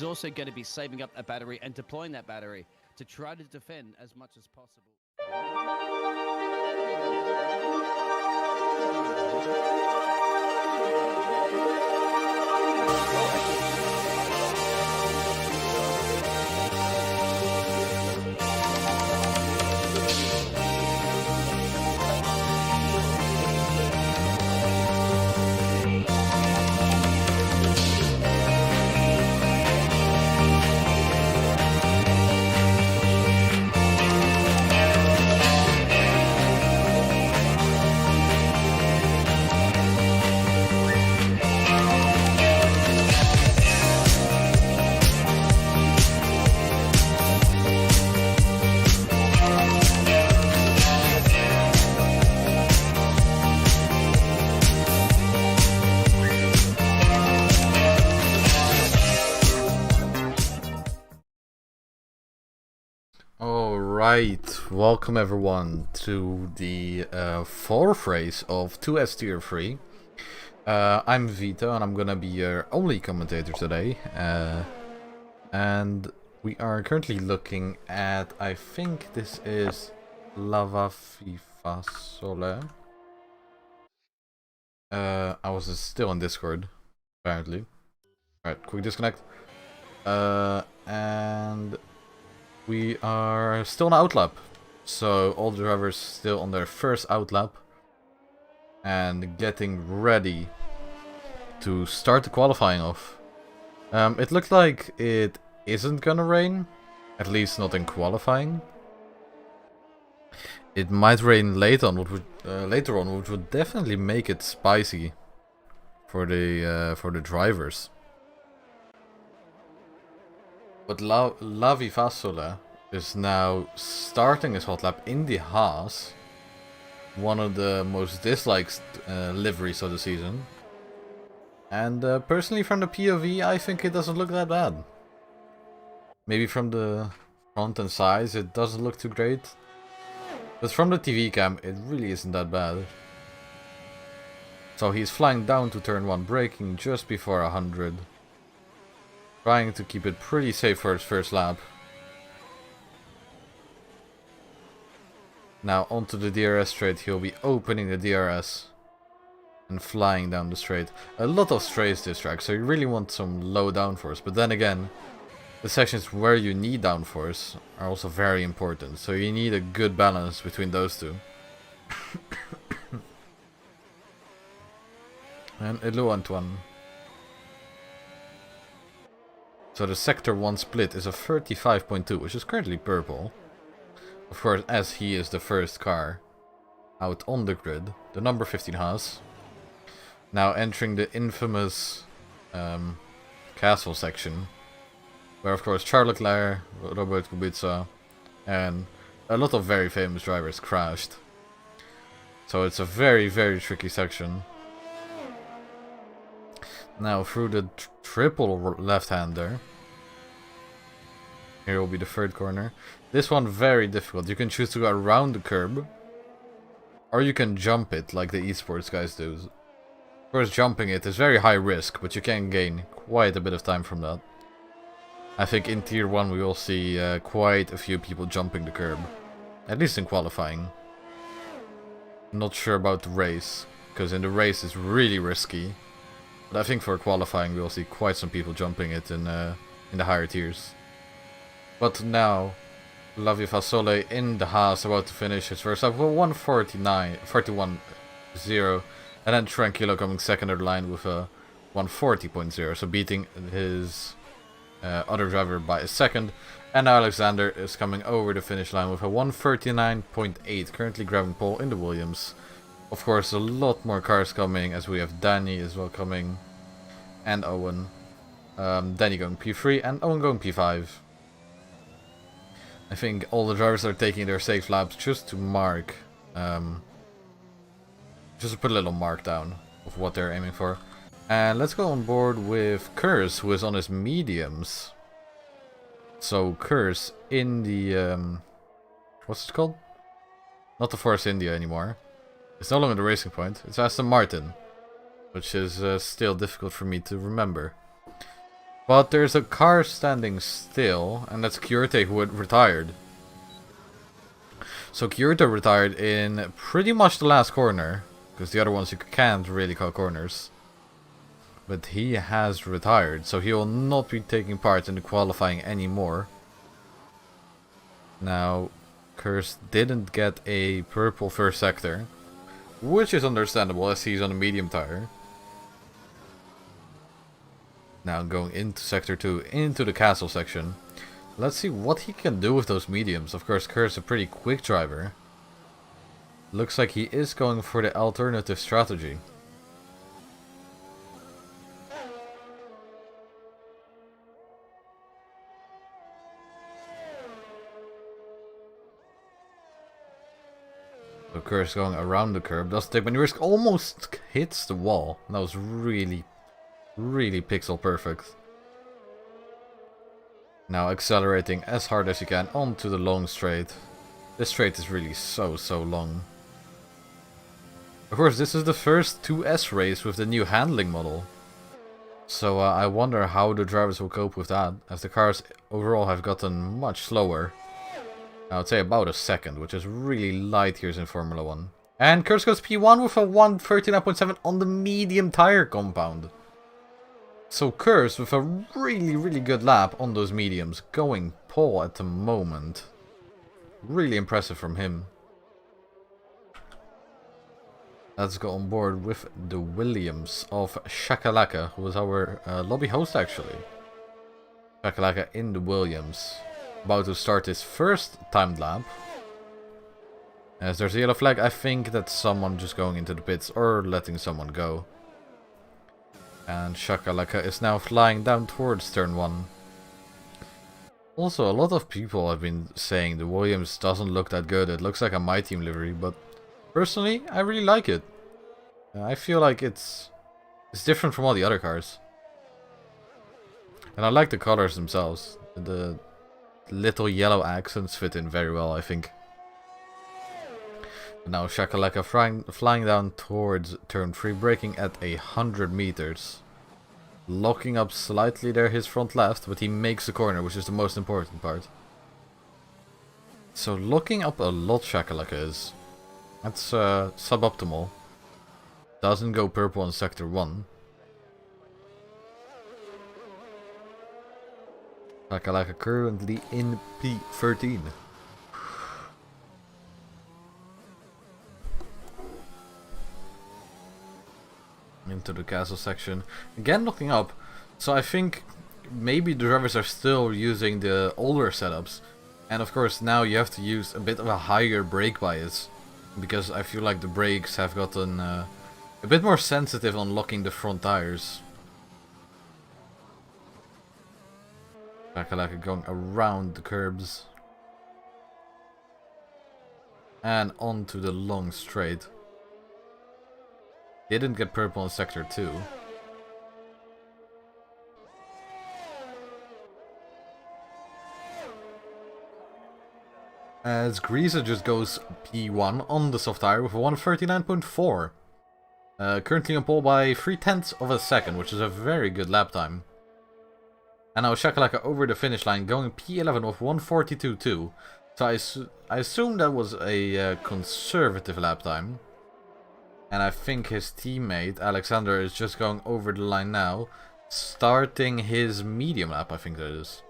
he's also going to be saving up a battery and deploying that battery to try to defend as much as possible. Alright, welcome everyone to the fourth race of 2S Tier 3. I'm Vito and I'm gonna be your only commentator today. And we are currently looking at, I think this is Lava FIFA Sole. I was still on Discord, apparently. Alright, quick disconnect. And we are still on outlap, so all the drivers still on their first outlap and getting ready to start the qualifying off. It looks like it isn't gonna rain, at least not in qualifying. It might rain later on, which would definitely make it spicy for the drivers. But Lavi Fasola is now starting his hot lap in the Haas, one of the most disliked liveries of the season. And personally, from the POV, I think it doesn't look that bad. Maybe from the front and sides, it doesn't look too great. But from the TV cam, it really isn't that bad. So he's flying down to turn 1, braking just before 100. Trying to keep it pretty safe for his first lap. Now onto the DRS straight, he'll be opening the DRS and flying down the straight. A lot of strays this track, so you really want some low downforce. But then again, the sections where you need downforce are also very important. So you need a good balance between those two. And hello Antoine. So the Sector 1 split is a 35.2, which is currently purple. Of course, as he is the first car out on the grid, the number 15 Haas. Now entering the infamous castle section, where of course Charles Leclerc, Robert Kubica, and a lot of very famous drivers crashed. So it's a very, very tricky section. Now through the triple left-hander. Here will be the third corner. This one very difficult. You can choose to go around the curb, or you can jump it like the esports guys do. Of course, jumping it is very high risk, but you can gain quite a bit of time from that. I think in Tier 1 we will see quite a few people jumping the curb. At least in qualifying. Not sure about the race, because in the race it's really risky. But I think for qualifying we'll see quite some people jumping it in the higher tiers. But now, Lavie Fasole in the Haas about to finish his first lap with 141.0, and then Tranquilo coming second on the line with a 140.0, so beating his other driver by a second. And now Alexander is coming over the finish line with a 139.8, currently grabbing pole in the Williams. Of course, a lot more cars coming, as we have Danny as well coming, and Owen. Danny going P3 and Owen going P5. I think all the drivers are taking their safe laps just to mark, just to put a little mark down of what they're aiming for. And let's go on board with Curse, who is on his mediums. So Curse in the, what's it called? Not the Force India anymore. It's no longer the Racing Point. It's Aston Martin, which is still difficult for me to remember. But there's a car standing still, and that's Kyoto, who had retired. So Kyoto retired in pretty much the last corner, because the other ones you can't really call corners. But he has retired, so he will not be taking part in the qualifying anymore. Now, Curse didn't get a purple first sector, which is understandable as he's on a medium tire. Now going into sector 2, into the castle section. Let's see what he can do with those mediums. Of course, Curse is a pretty quick driver. Looks like he is going for the alternative strategy. So Curse going around the curb, doesn't take many risks, almost hits the wall. That was really pixel perfect. Now accelerating as hard as you can onto the long straight. This straight is really so long. Of course, this is the first 2S race with the new handling model. So I wonder how the drivers will cope with that, as the cars overall have gotten much slower. I would say about a second, which is really light years in Formula 1. And Curse goes P1 with a 1:39.7 on the medium tire compound. So Curse with a really good lap on those mediums, going pole at the moment. Really impressive from him. Let's go on board with the Williams of Shakalaka, who was our lobby host actually. Shakalaka in the Williams. About to start his first timed lap. As there's a yellow flag, I think that's someone just going into the pits or letting someone go. And Shakalaka is now flying down towards turn 1. Also, a lot of people have been saying the Williams doesn't look that good. It looks like a My Team livery, but personally, I really like it. I feel like it's different from all the other cars. And I like the colors themselves. The little yellow accents fit in very well, I think. Now Shakalaka flying down towards turn 3, braking at 100 meters. Locking up slightly there his front left, but he makes the corner, which is the most important part. So locking up a lot Shakalaka is. That's suboptimal. Doesn't go purple in sector 1. Shakalaka currently in P13. Into the castle section. Again looking up. So I think maybe the drivers are still using the older setups. And of course now you have to use a bit of a higher brake bias. Because I feel like the brakes have gotten a bit more sensitive on locking the front tires. Shakalaka going around the curbs. And onto the long straight. Didn't get purple in sector 2. As Greasa just goes P1 on the soft tire with a 1:39.4. Currently on pole by 0.3 of a second, which is a very good lap time. And now Shakalaka over the finish line going P11 with 1:42.2. So I assume that was a conservative lap time. And I think his teammate, Alexander, is just going over the line now. Starting his medium lap, I think that is.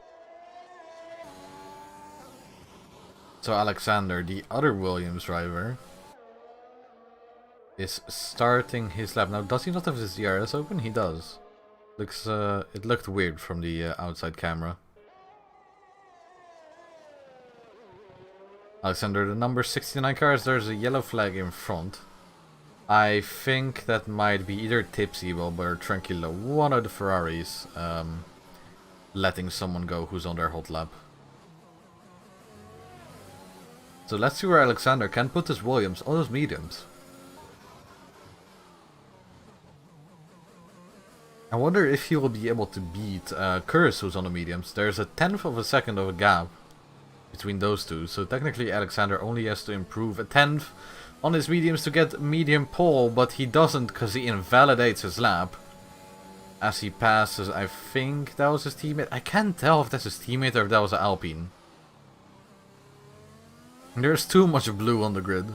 So Alexander, the other Williams driver, is starting his lap. Now, does he not have his DRS open? He does. Looks, it looked weird from the outside camera. Alexander, the number 69 cars, there's a yellow flag in front. I think that might be either Tipsy or Tranquillo, one of the Ferraris, letting someone go who's on their hot lap. So let's see where Alexander can put his Williams on those mediums. I wonder if he will be able to beat Curse, who's on the mediums. There's a 1/10 of a second of a gap between those two, so technically Alexander only has to improve a 1/10 on his mediums to get medium pole, but he doesn't because he invalidates his lap. As he passes, I think that was his teammate. I can't tell if that's his teammate or if that was an Alpine. There's too much blue on the grid.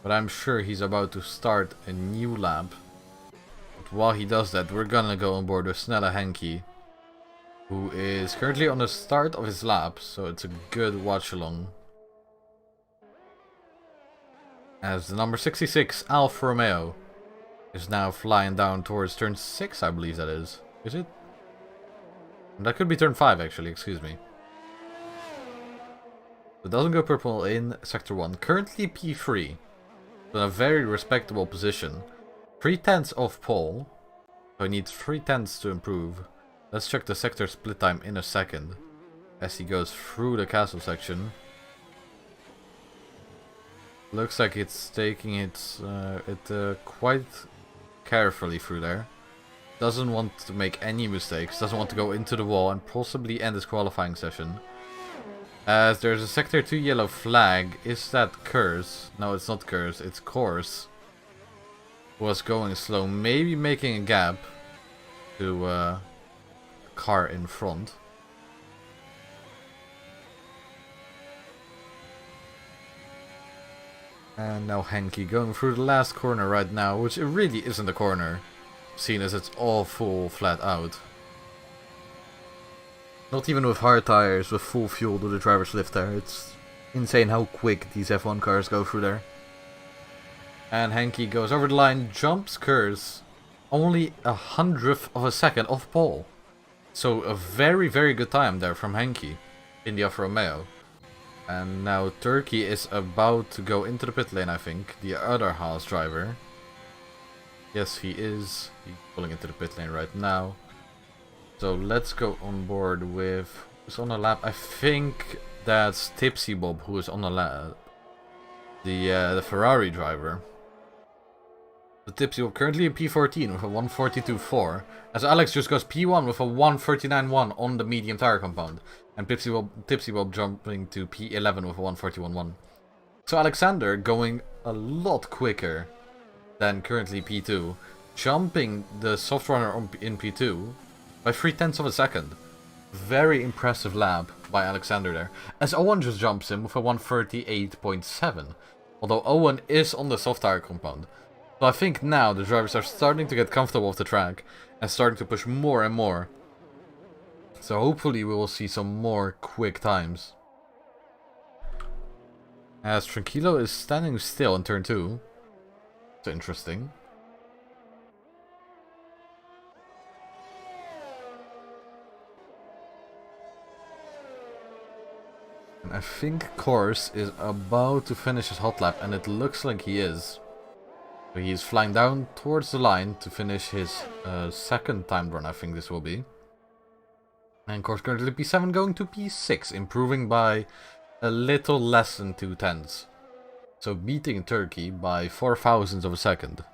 But I'm sure he's about to start a new lap. But while he does that, we're gonna go on board with Snelle Henke, who is currently on the start of his lap, so it's a good watch along. As the number 66 Alfa Romeo is now flying down towards turn 6, I believe that is. Is it? That could be turn 5 actually, excuse me. It doesn't go purple in sector 1. Currently P3. In a very respectable position. 3/10 off pole. So he needs 3/10 to improve. Let's check the sector split time in a second. As he goes through the castle section. Looks like it's taking it quite carefully through there. Doesn't want to make any mistakes. Doesn't want to go into the wall and possibly end his qualifying session. As there's a sector 2 yellow flag. Is that Curse? No, it's not Curse. It's Course. Was going slow. Maybe making a gap to car in front. And now Henke going through the last corner right now, which it really isn't a corner, seeing as it's all full flat out. Not even with hard tires, with full fuel do the drivers lift there. It's insane how quick these F1 cars go through there. And Henke goes over the line, jumps Curse, only 1/100th of a second off pole. So a very, very good time there from Henke in the Alfa Romeo. And now Turkey is about to go into the pit lane, I think. The other Haas driver. Yes, he is. He's pulling into the pit lane right now. So let's go on board with... who's on the lap? I think that's Tipsy Bob who is on the lap. The Ferrari driver. The Tipsy Bob currently in P14 with a 142.4. As Alex just goes P1 with a 139.1 on the medium tire compound. And Tipsy Bob jumping to P11 with a 141.1. So Alexander going a lot quicker than currently P2. Jumping the soft runner in P2 by 3/10 of a second. Very impressive lap by Alexander there. As Owen just jumps in with a 138.7. Although Owen is on the soft tire compound. So I think now the drivers are starting to get comfortable with the track. And starting to push more and more. So hopefully we will see some more quick times. As Tranquilo is standing still in turn 2. It's interesting. And I think Course is about to finish his hot lap, and it looks like he is. So he's flying down towards the line to finish his second timed run, I think this will be. And Course currently P7 going to P6, improving by a little less than 2/10. So beating Turkey by 0.004 of a second.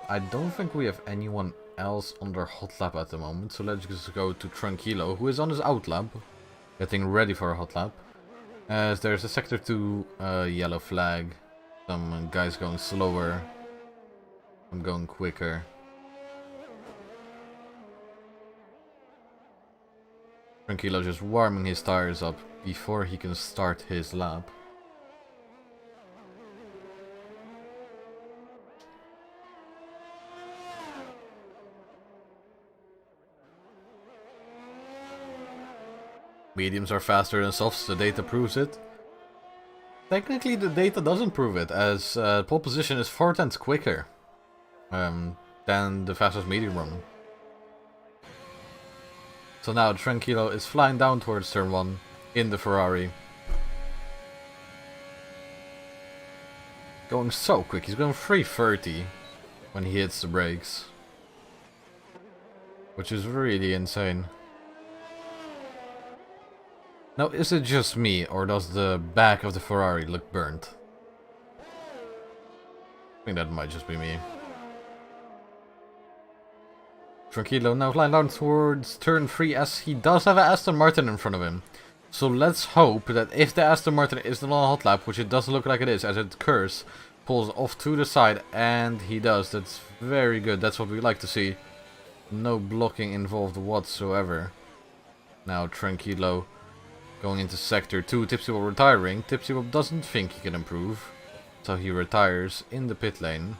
I don't think we have anyone else on their hot lap at the moment, so let's just go to Tranquilo, who is on his out lap, getting ready for a hot lap. As there's a sector 2 yellow flag, some guys going slower, I'm going quicker. Tranquilo just warming his tires up before he can start his lap. Mediums are faster than softs, the data proves it. Technically the data doesn't prove it, as pole position is 4/10 quicker than the fastest medium run. So now Tranquilo is flying down towards turn 1 in the Ferrari. Going so quick, he's going 330 when he hits the brakes. Which is really insane. Now, is it just me, or does the back of the Ferrari look burnt? I think that might just be me. Tranquilo now flying down towards turn 3, as he does have an Aston Martin in front of him. So let's hope that if the Aston Martin is not on a hot lap, which it doesn't look like it is, as it Curse pulls off to the side, and he does. That's very good. That's what we like to see. No blocking involved whatsoever. Now Tranquilo going into sector 2. Tipsy Bob retiring. Tipsy Bob doesn't think he can improve, so he retires in the pit lane.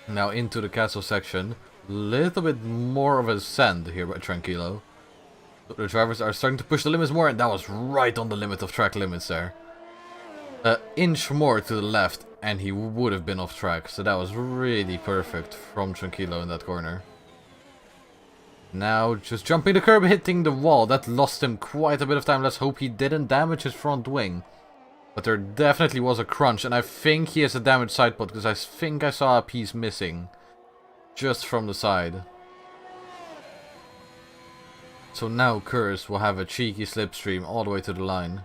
Now into the castle section. Little bit more of a sand here by Tranquilo. The drivers are starting to push the limits more, and that was right on the limit of track limits there. An inch more to the left and he would have been off track, so that was really perfect from Tranquilo in that corner. Now just jumping the curb, hitting the wall. That lost him quite a bit of time. Let's hope he didn't damage his front wing. But there definitely was a crunch, and I think he has a damaged side pod, because I think I saw a piece missing just from the side. So now Curse will have a cheeky slipstream all the way to the line.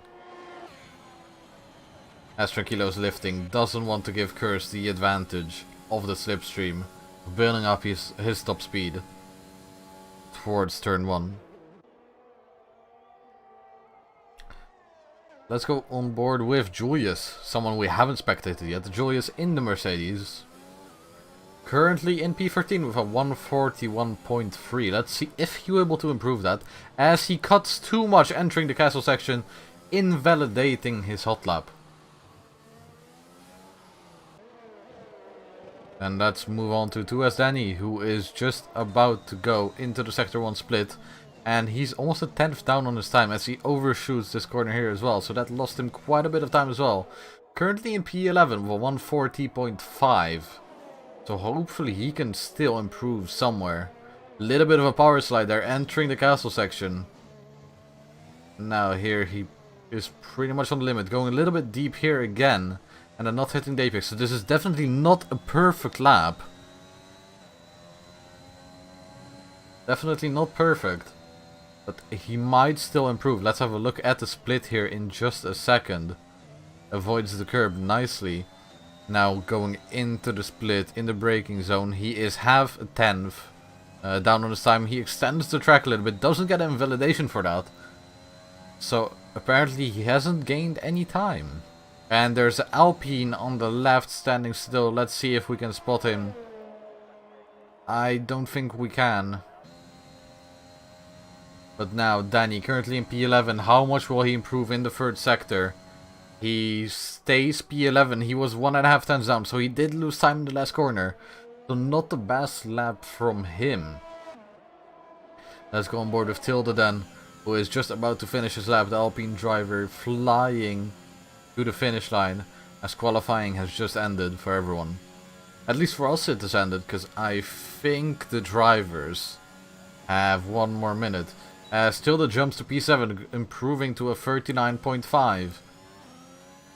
As Tranquilo's lifting, doesn't want to give Curse the advantage of the slipstream, building up his top speed towards turn 1. Let's go on board with Julius, someone we haven't spectated yet. Julius in the Mercedes. Currently in P13 with a 141.3. Let's see if he will be able to improve that, as he cuts too much entering the castle section, invalidating his hot lap. And let's move on to 2S Danny, who is just about to go into the sector 1 split. And he's almost a 10th down on his time as he overshoots this corner here as well. So that lost him quite a bit of time as well. Currently in P11 with a 140.5. So hopefully he can still improve somewhere. Little bit of a power slide there, entering the castle section. Now here he is pretty much on the limit. Going a little bit deep here again. And then not hitting the apex. So this is definitely not a perfect lap. Definitely not perfect. But he might still improve. Let's have a look at the split here in just a second. Avoids the curb nicely. Now going into the split in the braking zone. He is half a 10th down on his time. He extends the track a little bit. Doesn't get invalidation for that. So apparently he hasn't gained any time. And there's an Alpine on the left standing still. Let's see if we can spot him. I don't think we can. But now Danny currently in P11. How much will he improve in the third sector? He stays P11. He was 1.5 times down. So he did lose time in the last corner. So not the best lap from him. Let's go on board with Tilde then, who is just about to finish his lap. The Alpine driver flying to the finish line as qualifying has just ended for everyone. At least for us it has ended, because I think the drivers have one more minute. Tilde jumps to P7, improving to a 39.5.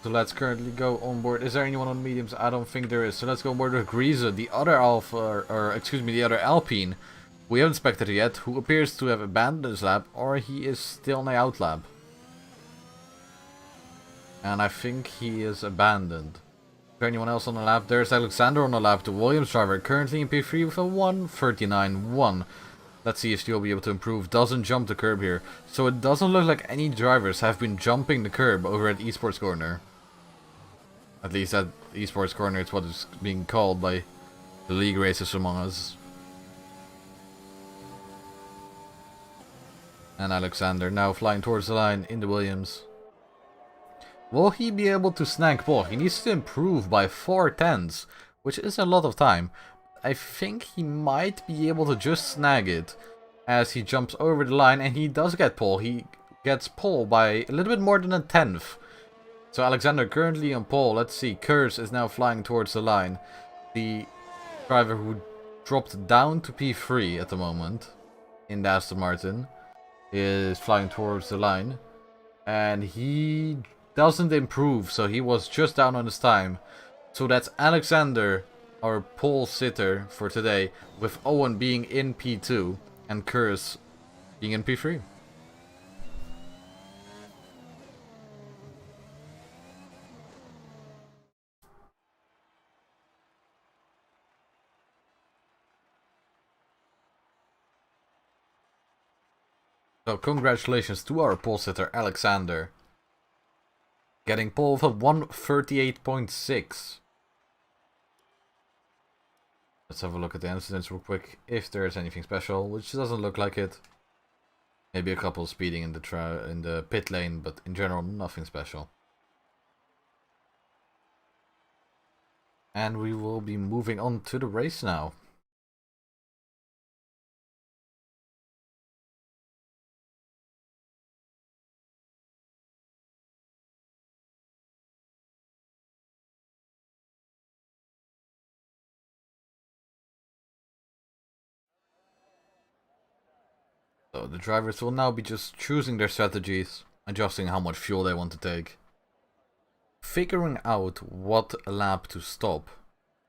So let's currently go on board. Is there anyone on mediums? I don't think there is. So let's go on board with Grieze, the other the other Alpine. We haven't spectated yet, who appears to have abandoned his lap, or he is still in the out lap. And I think he is abandoned. Is there anyone else on the lap? There's Alexander on the lap, the Williams driver, currently in P3 with a 139.1. Let's see if he'll be able to improve. Doesn't jump the curb here. So it doesn't look like any drivers have been jumping the curb over at Esports Corner. At least at Esports Corner, it's what is being called by the league racers among us. And Alexander now flying towards the line in the Williams. Will he be able to snag pole? He needs to improve by 4/10, which is a lot of time. I think he might be able to just snag it as he jumps over the line, and he does get pole. He gets pole by a little bit more than a 10th. So Alexander currently on pole. Let's see, Curse is now flying towards the line. The driver who dropped down to P3 at the moment in the Aston Martin is flying towards the line. And he doesn't improve, so he was just down on his time. So that's Alexander, our pole sitter for today, with Owen being in P2 and Curse being in P3. So congratulations to our pole sitter Alexander. Getting pole of a 138.6. Let's have a look at the incidents real quick, if there's anything special, which doesn't look like it. Maybe a couple speeding in the pit lane, but in general nothing special. And we will be moving on to the race now. So the drivers will now be just choosing their strategies, adjusting how much fuel they want to take, figuring out what lap to stop,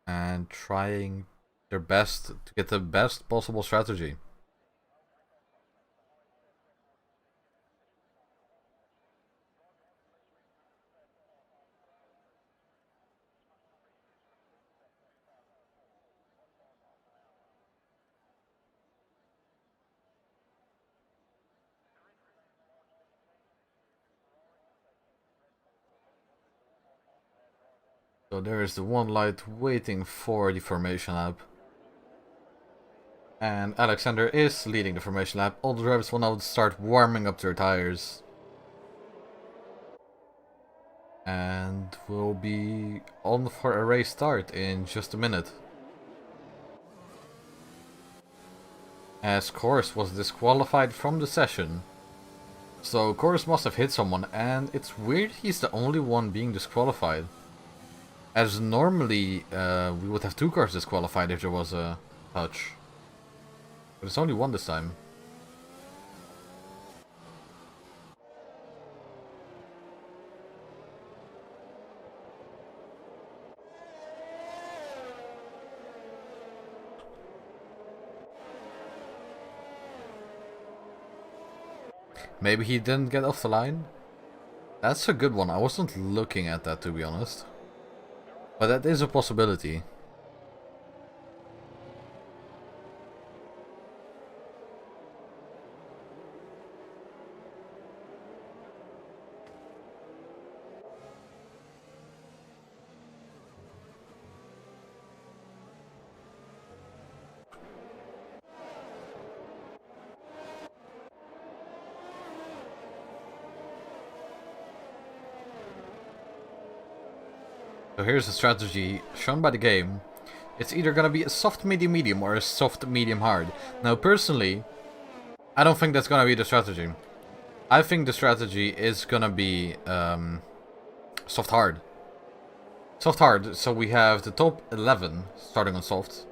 and trying their best to get the best possible strategy. So there is the one light waiting for the formation lap. And Alexander is leading the formation lap. All the drivers will now start warming up their tires. And we'll be on for a race start in just a minute. As Corsa was disqualified from the session. So Corsa must have hit someone, and it's weird he's the only one being disqualified. As normally, we would have two cars disqualified if there was a touch. But it's only one this time. Maybe he didn't get off the line? That's a good one. I wasn't looking at that, to be honest. But that is a possibility. So here's the strategy shown by the game. It's either gonna be a soft medium or a soft medium hard. Now personally, I don't think that's gonna be the strategy. I think the strategy is gonna be soft hard. Soft hard, so we have the top 11 starting on soft.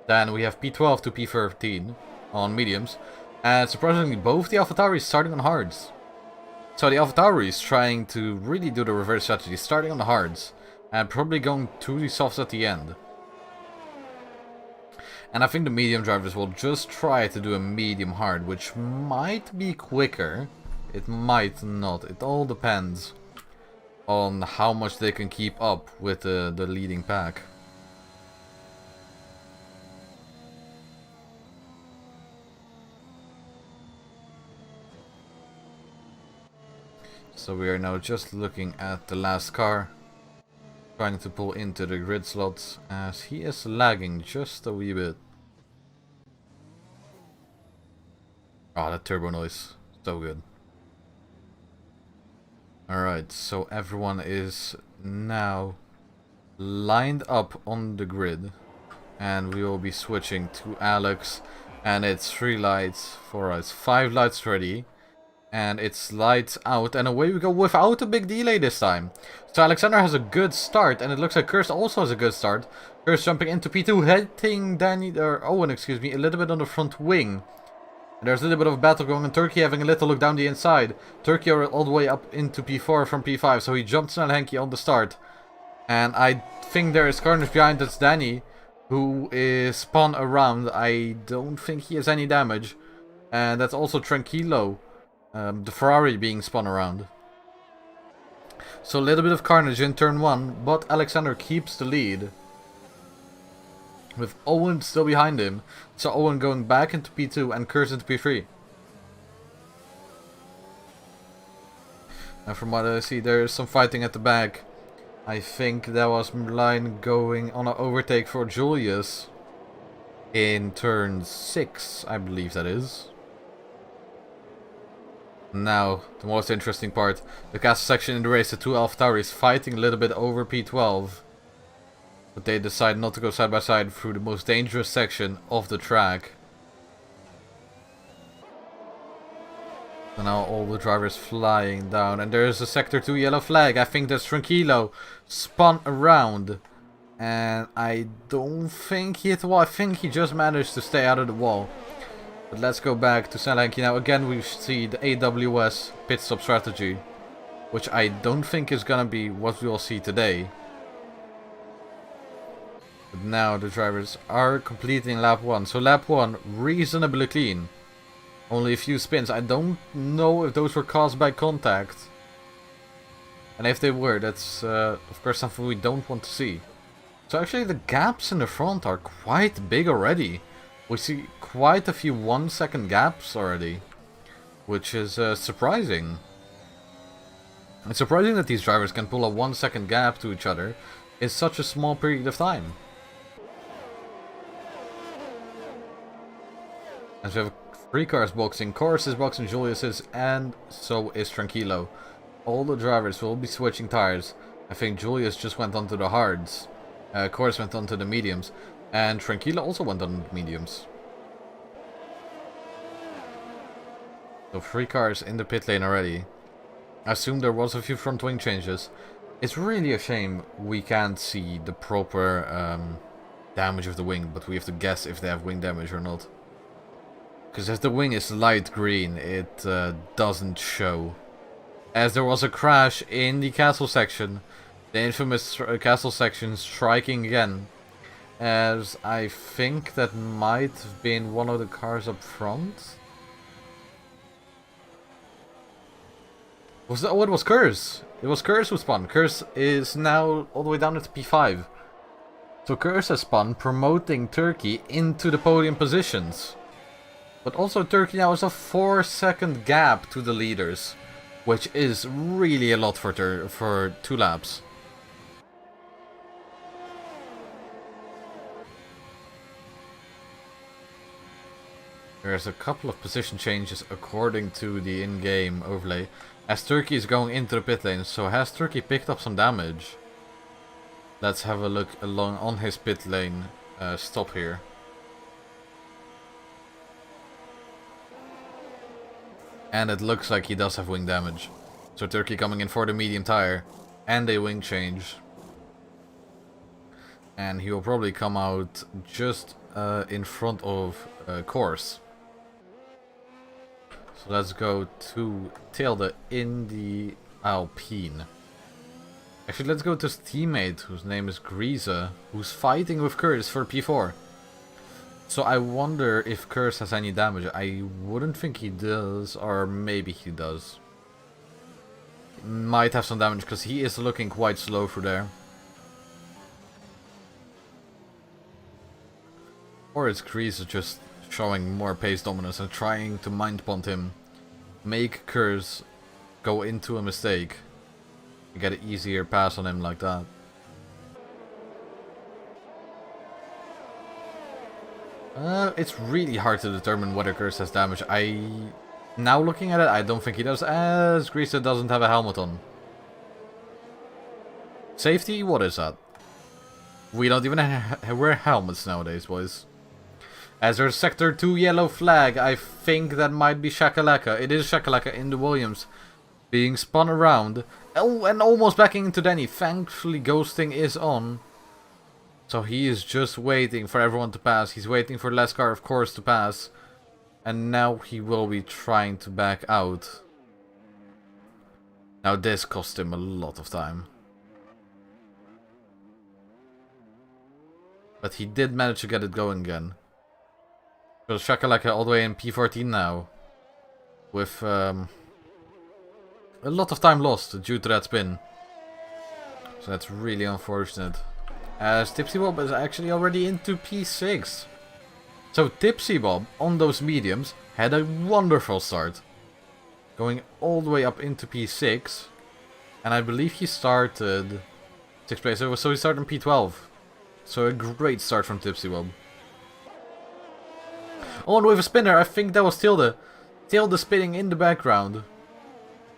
Then we have P12 to P13 on mediums. And surprisingly both the AlphaTauris starting on hards. So the AlphaTauri is trying to really do the reverse strategy, starting on the hards. And probably going to the softs at the end. And I think the medium drivers will just try to do a medium hard, which might be quicker. It might not. It all depends on how much they can keep up with the leading pack. So we are now just looking at the last car. Trying to pull into the grid slots as he is lagging just a wee bit. Oh, that turbo noise. So good. Alright, so everyone is now lined up on the grid. And we will be switching to Alex. And it's 3 lights, 4 lights, 5 lights ready. And it's lights out, and away we go without a big delay this time. So Alexander has a good start, and it looks like Kurst also has a good start. Kurst jumping into P2, hitting Owen, excuse me, a little bit on the front wing. And there's a little bit of a battle going on. Turkey having a little look down the inside. Turkey all the way up into P4 from P5, so he jumps on Henke on the start. And I think there is carnage behind. That's Danny, who is spun around. I don't think he has any damage. And that's also Tranquilo. The Ferrari being spun around. So a little bit of carnage in turn 1, but Alexander keeps the lead. With Owen still behind him. So Owen going back into P2 and Kurz into P3. And from what I see, there's some fighting at the back. I think that was Line going on an overtake for Julius in turn 6, I believe that is. Now, the most interesting part. The castle section in the race, the two AlphaTauris fighting a little bit over P12. But they decide not to go side by side through the most dangerous section of the track. So now all the drivers flying down. And there's a Sector 2 yellow flag. I think that's Tranquilo spun around. And I don't think he hit the wall. I think he just managed to stay out of the wall. But let's go back to Salanki. Now again we see the AWS pit stop strategy. Which I don't think is gonna be what we'll see today. But now the drivers are completing lap 1. So lap 1 reasonably clean. Only a few spins. I don't know if those were caused by contact. And if they were, that's of course something we don't want to see. So actually the gaps in the front are quite big already. We see quite a few 1 second gaps already. Which is surprising. It's surprising that these drivers can pull a 1 second gap to each other in such a small period of time. As we have 3 cars boxing, Chorus is boxing, Julius is, and so is Tranquilo. All the drivers will be switching tires. I think Julius just went onto the hards. Chorus went onto the mediums. And Tranquilo also went on the mediums. So 3 cars in the pit lane already. I assume there was a few front wing changes. It's really a shame we can't see the proper damage of the wing. But we have to guess if they have wing damage or not. Because if the wing is light green, it doesn't show. As there was a crash in the castle section. The infamous castle section striking again. As I think that might have been one of the cars up front. Was that, oh, it was Curse. It was Curse who spun. Curse is now all the way down to P5. So Curse has spun, promoting Turkey into the podium positions. But also Turkey now has a 4 second gap to the leaders. Which is really a lot for 2 laps. There's a couple of position changes according to the in-game overlay. As Turkey is going into the pit lane. So has Turkey picked up some damage? Let's have a look along on his pit lane stop here. And it looks like he does have wing damage. So Turkey coming in for the medium tire. And a wing change. And he will probably come out just in front of Course. So let's go to Tilde in the Alpine. Actually, let's go to his teammate, whose name is Grease, who's fighting with Curtis for P4. So I wonder if Curse has any damage. I wouldn't think he does, or maybe he does. He might have some damage, because he is looking quite slow through there. Or is Grease just showing more pace dominance and trying to mind punt him. Make Curse go into a mistake. And get an easier pass on him like that. It's really hard to determine whether Curse has damage. Now looking at it, I don't think he does, as Grease doesn't have a helmet on. Safety? What is that? We don't even wear helmets nowadays, boys. As there's Sector 2 yellow flag, I think that might be Shakalaka. It is Shakalaka in the Williams. Being spun around. Oh, and almost backing into Danny. Thankfully, ghosting is on. So he is just waiting for everyone to pass. He's waiting for the last car, of course, to pass. And now he will be trying to back out. Now this cost him a lot of time. But he did manage to get it going again. So Shakalaka all the way in P14 now. With a lot of time lost due to that spin. So that's really unfortunate. As Tipsy Bob is actually already into P6. So Tipsy Bob on those mediums had a wonderful start. Going all the way up into P6. And I believe he started 6th place, so he started in P12. So a great start from Tipsy Wob. Oh, and with a spinner, I think that was Tilde. Tilde spinning in the background.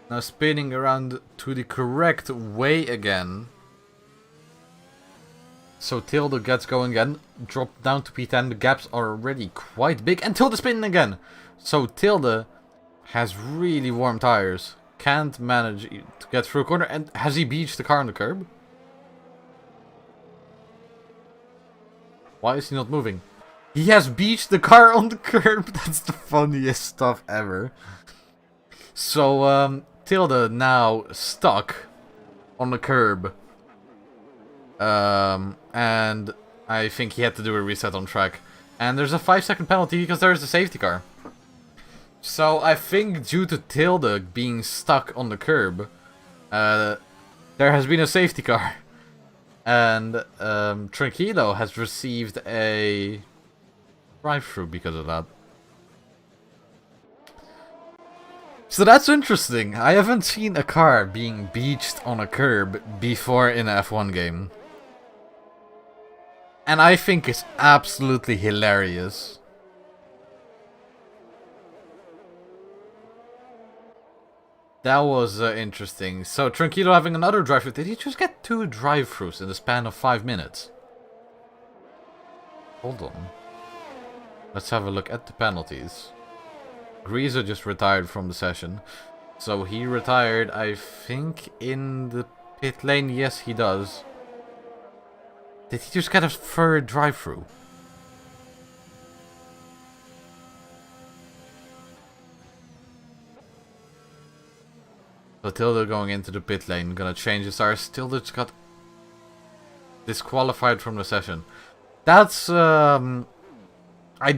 Now spinning around to the correct way again. So Tilde gets going again. Drop down to P10. The gaps are already quite big. And Tilde spinning again. So Tilde has really warm tires. Can't manage to get through a corner. And has he beached the car on the curb? Why is he not moving? He has beached the car on the curb. That's the funniest stuff ever. So, Tilde now stuck on the curb. And I think he had to do a reset on track. And there's a 5-second penalty because there's a safety car. So I think due to Tilde being stuck on the curb, there has been a safety car. And Tranquilo has received a drive-through because of that. So that's interesting. I haven't seen a car being beached on a curb before in an F1 game. And I think it's absolutely hilarious. That was interesting. So, Tranquilo having another drive-through. Did he just get 2 drive-throughs in the span of 5 minutes? Hold on. Let's have a look at the penalties. Greaser just retired from the session. So, he retired, I think, in the pit lane. Yes, he does. Did he just get a 3rd drive-through? So Tilde going into the pit lane, gonna change his tires. Tilde just got disqualified from the session. That's, I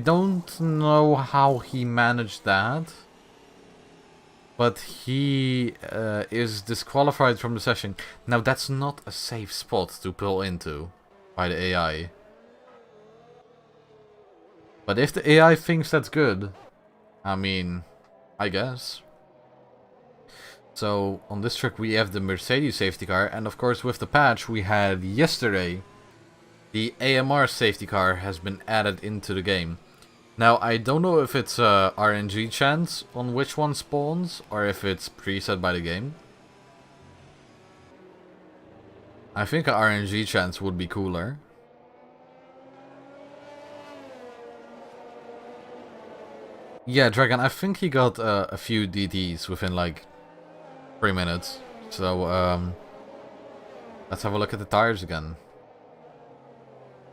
don't know how he managed that. But he is disqualified from the session. Now that's not a safe spot to pull into by the AI. But if the AI thinks that's good, I mean, I guess. So, on this track we have the Mercedes safety car, and of course with the patch we had yesterday, the AMR safety car has been added into the game. Now, I don't know if it's a RNG chance on which one spawns, or if it's preset by the game. I think an RNG chance would be cooler. Yeah, Dragon, I think he got a few DTs within like 3 minutes. So, let's have a look at the tires again.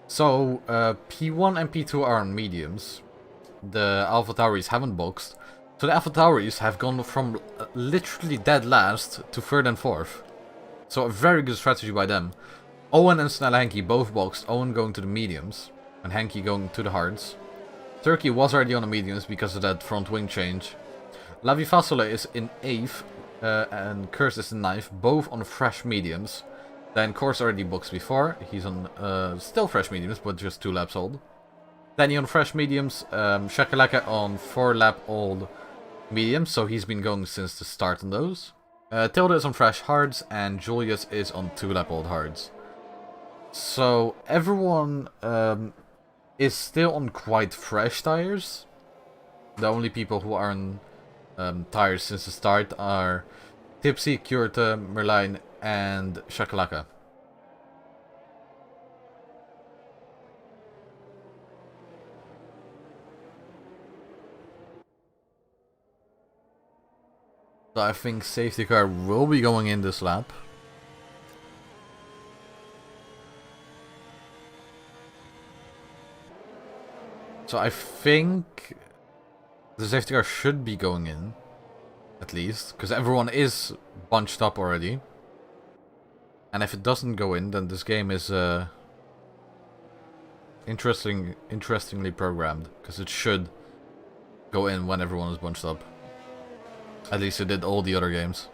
So, P1 and P2 are on mediums. The AlphaTauris haven't boxed. So the AlphaTauris have gone from literally dead last to 3rd and 4th. So a very good strategy by them. Owen and Snell Hanky both boxed. Owen going to the mediums and Hanky going to the hards. Turkey was already on the mediums because of that front wing change. Lavi Fasole is in 8th. And Curse is in 9th, both on fresh mediums. Then Corsa already boxed before, he's on still fresh mediums, but just 2 laps old. Danny on fresh mediums, Shakalaka on 4 lap old mediums, so he's been going since the start on those. Tilde is on fresh hards, and Julius is on 2 lap old hards. So everyone is still on quite fresh tires. The only people who are on tires since the start are Tipsy, Kjorte, Merlijn, and Shakalaka. So I think safety car will be going in this lap. So I think the safety car should be going in, at least, because everyone is bunched up already. And if it doesn't go in, then this game is interestingly programmed, because it should go in when everyone is bunched up. At least it did all the other games.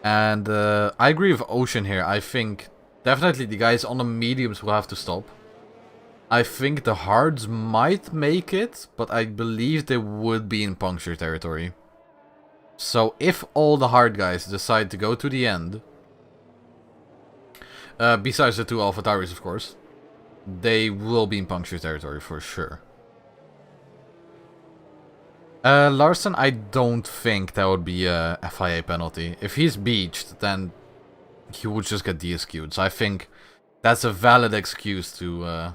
And I agree with Ocean here. I think definitely the guys on the mediums will have to stop. I think the hards might make it, but I believe they would be in puncture territory. So if all the hard guys decide to go to the end, Besides the two AlphaTauris, of course. They will be in puncture territory for sure. Larson, I don't think that would be a FIA penalty. If he's beached, then he would just get DSQ'd. So I think that's a valid excuse to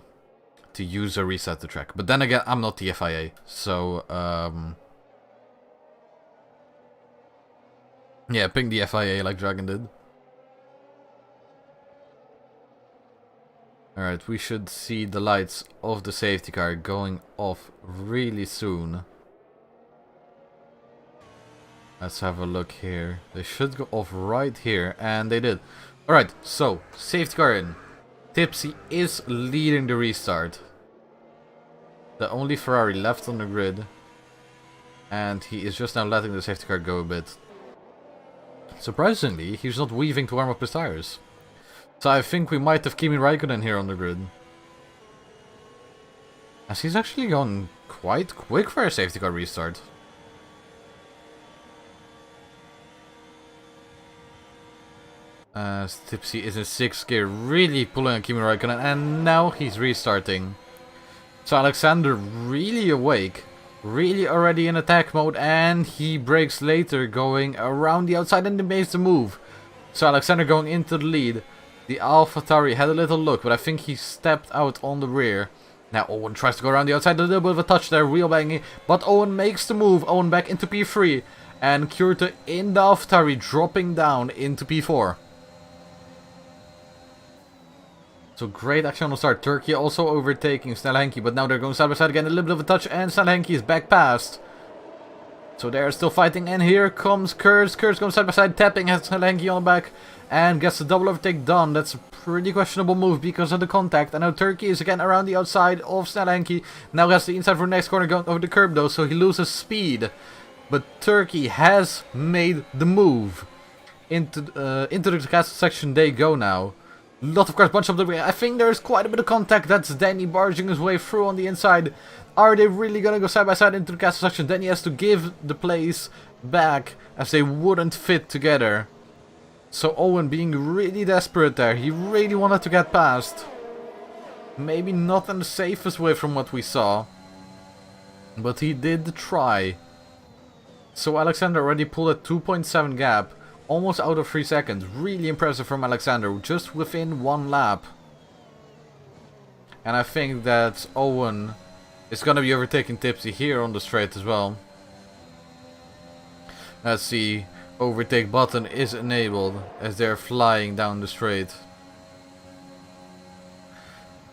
use a reset the track. But then again, I'm not the FIA, so yeah, ping the FIA like Dragon did. Alright, we should see the lights of the safety car going off really soon. Let's have a look here. They should go off right here, and they did. Alright, so, safety car in. Tipsy is leading the restart. The only Ferrari left on the grid. And he is just now letting the safety car go a bit. Surprisingly, he's not weaving to warm up his tires. So I think we might have Kimi Raikkonen here on the grid. As he's actually gone quite quick for a safety car restart. Tipsy is in 6th gear, really pulling on Kimi Raikkonen, and now he's restarting. So Alexander really awake, really already in attack mode, and he brakes later, going around the outside and makes the move. So Alexander going into the lead. The AlphaTauri had a little look, but I think he stepped out on the rear. Now Owen tries to go around the outside, a little bit of a touch there, wheel banging, but Owen makes the move. Owen back into P3, and Kyrto in the AlphaTauri dropping down into P4. So great action on the start. Turkey also overtaking Snellenki, but now they're going side by side again. A little bit of a touch, and Snellenki is back past. So they're still fighting, and here comes Kurz. Kurz going side by side, tapping at Snellenki on the back, and gets the double overtake done. That's a pretty questionable move because of the contact. And now Turkey is again around the outside of Snellenki. Now has the inside for the next corner going over the curb though, so he loses speed. But Turkey has made the move. Into the castle section they go now. Lot of cars bunch up the way. I think there's quite a bit of contact. That's Danny barging his way through on the inside. Are they really gonna go side by side into the castle section? Danny has to give the place back as they wouldn't fit together. So Owen being really desperate there. He really wanted to get past. Maybe not in the safest way from what we saw. But he did try. So Alexander already pulled a 2.7 gap. Almost out of 3 seconds. Really impressive from Alexander. Just within 1 lap. And I think that Owen is going to be overtaking Tipsy here on the straight as well. Let's see. Overtake button is enabled as they're flying down the straight.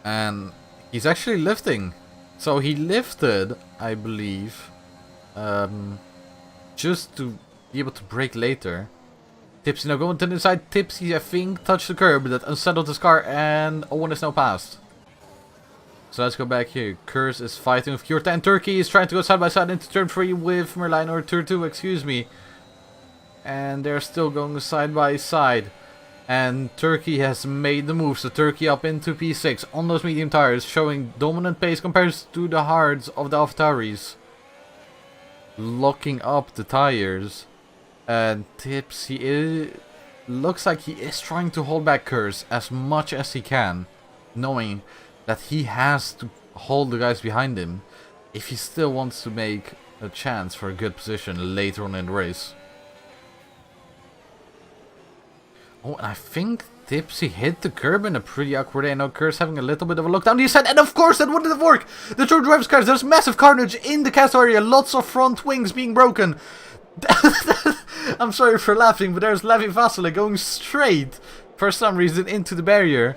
And he's actually lifting. So he lifted, I believe, just to be able to brake later. Tipsy now going to the inside. Tipsy, I think, touched the curb that unsettled his car, and Owen is now passed. So let's go back here. Kurz is fighting with Kyrto, and Turkey is trying to go side by side into turn 3 with Merlijn, or turn 2, excuse me. And they're still going side by side. And Turkey has made the move, so Turkey up into P6 on those medium tires, showing dominant pace compared to the hards of the AlphaTauris. Locking up the tires. And Tipsy looks like he is trying to hold back Kurz as much as he can, knowing that he has to hold the guys behind him if he still wants to make a chance for a good position later on in the race. Oh, and I think Tipsy hit the curb in a pretty awkward way. Now Kurz having a little bit of a look down the side, and of course that wouldn't have worked! The two drivers' cars, there's massive carnage in the castle area, lots of front wings being broken. I'm sorry for laughing, but there's Levi Vasile going straight for some reason into the barrier.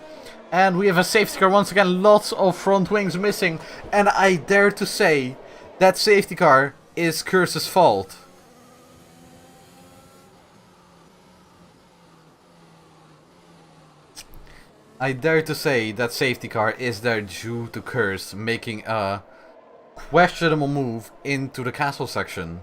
And we have a safety car once again, lots of front wings missing. And I dare to say that safety car is Kurz's fault. I dare to say that safety car is there due to Kurz making a questionable move into the castle section.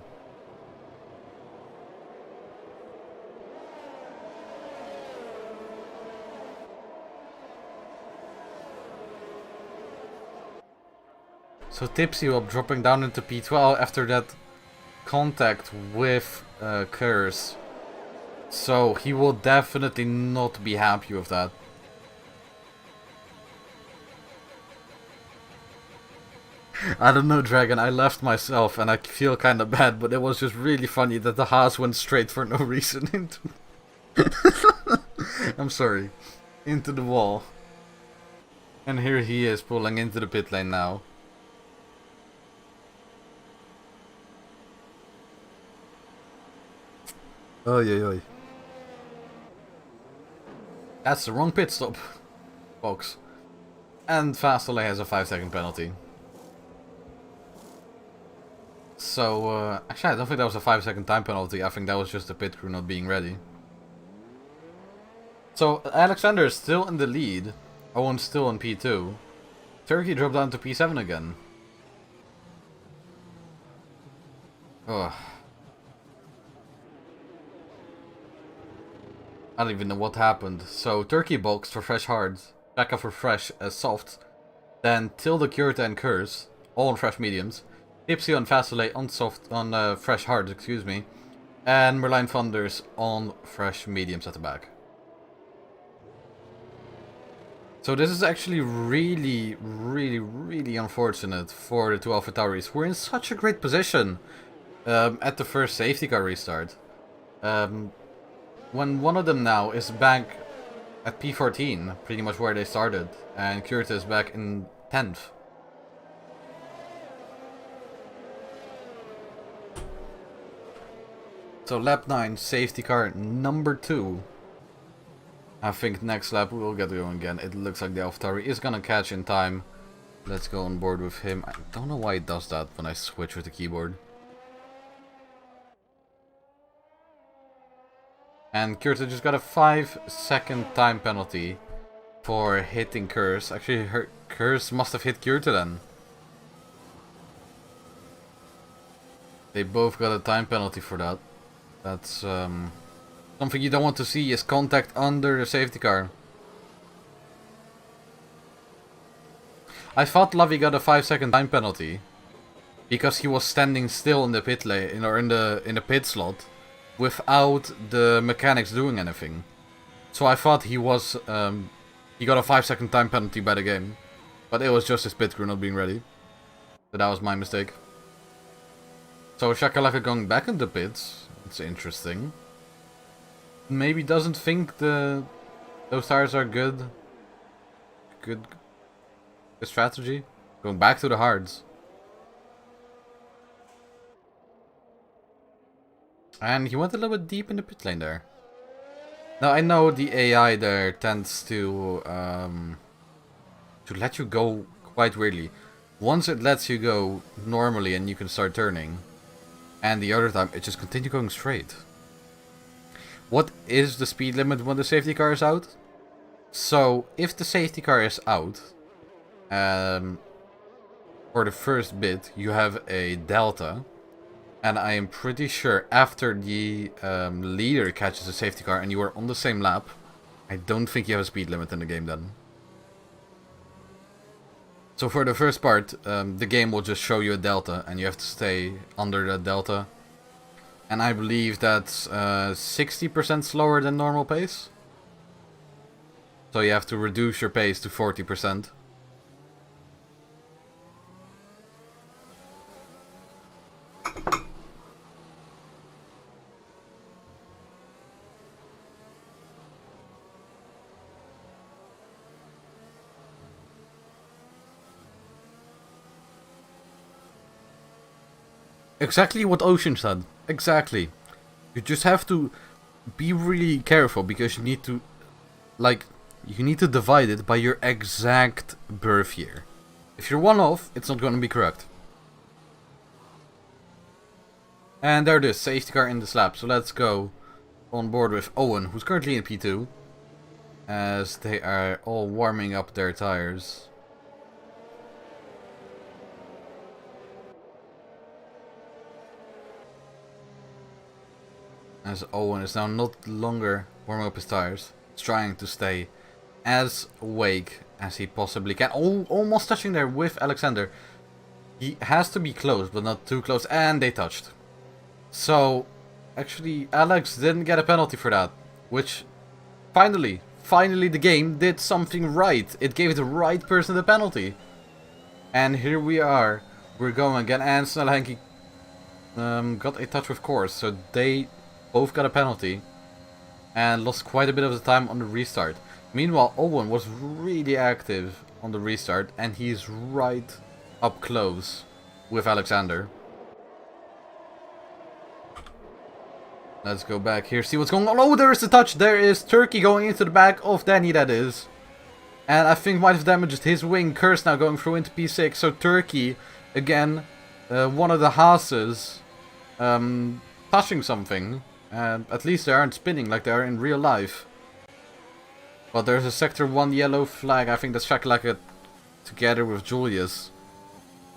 So Tipsy will dropping down into P12 after that contact with Kurz. So he will definitely not be happy with that. I don't know, Dragon. I left myself and I feel kind of bad, but it was just really funny that the Haas went straight for no reason into... I'm sorry. Into the wall. And here he is pulling into the pit lane now. Oy, oy, oy. That's the wrong pit stop, folks. And Fastolay has a 5-second penalty. So, actually I don't think that was a 5-second time penalty. I think that was just the pit crew not being ready. So, Alexander is still in the lead. Owen's still in P2. Turkey dropped down to P7 again. Ugh. I don't even know what happened. So, Turkey boxed for fresh hards. Becca for fresh as soft. Then Tilda, Curta and Curse, all on fresh mediums. Tipsy on Fastolay on soft, on fresh hards, excuse me. And Merlijn Vanders on fresh mediums at the back. So this is actually really, really, really unfortunate for the two AlphaTauris. We're in such a great position at the first safety car restart. When one of them now is back at P14, pretty much where they started, and Curta is back in 10th. So lap 9, safety car number 2. I think next lap we will get going again. It looks like the AlphaTauri is gonna catch in time. Let's go on board with him. I don't know why it does that when I switch with the keyboard. And Curta just got a 5-second time penalty for hitting Curse. Actually, Curse must have hit Curta then. They both got a time penalty for that. That's something you don't want to see, is contact under the safety car. I thought Lavi got a 5-second time penalty because he was standing still in the pit lane or in the pit slot without the mechanics doing anything. So I thought he was he got a 5-second time penalty by the game, but it was just his pit crew not being ready. So that was my mistake. So Shakalaka going back in the pits. It's interesting. Maybe doesn't think those tires are good strategy. Going back to the hards. And he went a little bit deep in the pit lane there. Now I know the AI there tends to let you go quite weirdly. Once it lets you go normally and you can start turning, and the other time it just continues going straight. What is the speed limit when the safety car is out? So if the safety car is out, for the first bit you have a delta, and I am pretty sure after the leader catches a safety car and you are on the same lap, I don't think you have a speed limit in the game then. So for the first part, the game will just show you a delta and you have to stay under that delta. And I believe that's 60% slower than normal pace. So you have to reduce your pace to 40%. Exactly what Ocean said. Exactly. You just have to be really careful because you need to, you need to divide it by your exact birth year. If you're one off, it's not going to be correct. And there it is, safety car in this lap. So let's go on board with Owen, who's currently in P2, as they are all warming up their tires. As Owen is now not longer warming up his tires, he's trying to stay as awake as he possibly can. Oh, almost touching there with Alexander. He has to be close, but not too close, and they touched. So, actually, Alex didn't get a penalty for that, which, finally the game did something right. It gave the right person the penalty. And here we are, we're going again, and Snellenki got a touch with Course, so they both got a penalty and lost quite a bit of the time on the restart. Meanwhile, Owen was really active on the restart, and he's right up close with Alexander. Let's go back here, see what's going on. Oh, there is the touch. There is Turkey going into the back of Danny, that is. And I think might have damaged his wing. Curse now going through into P6. So Turkey, again, one of the Haases, touching something. At least they aren't spinning like they are in real life. But there's a Sector 1 yellow flag. I think that's Shakalaka together with Julius.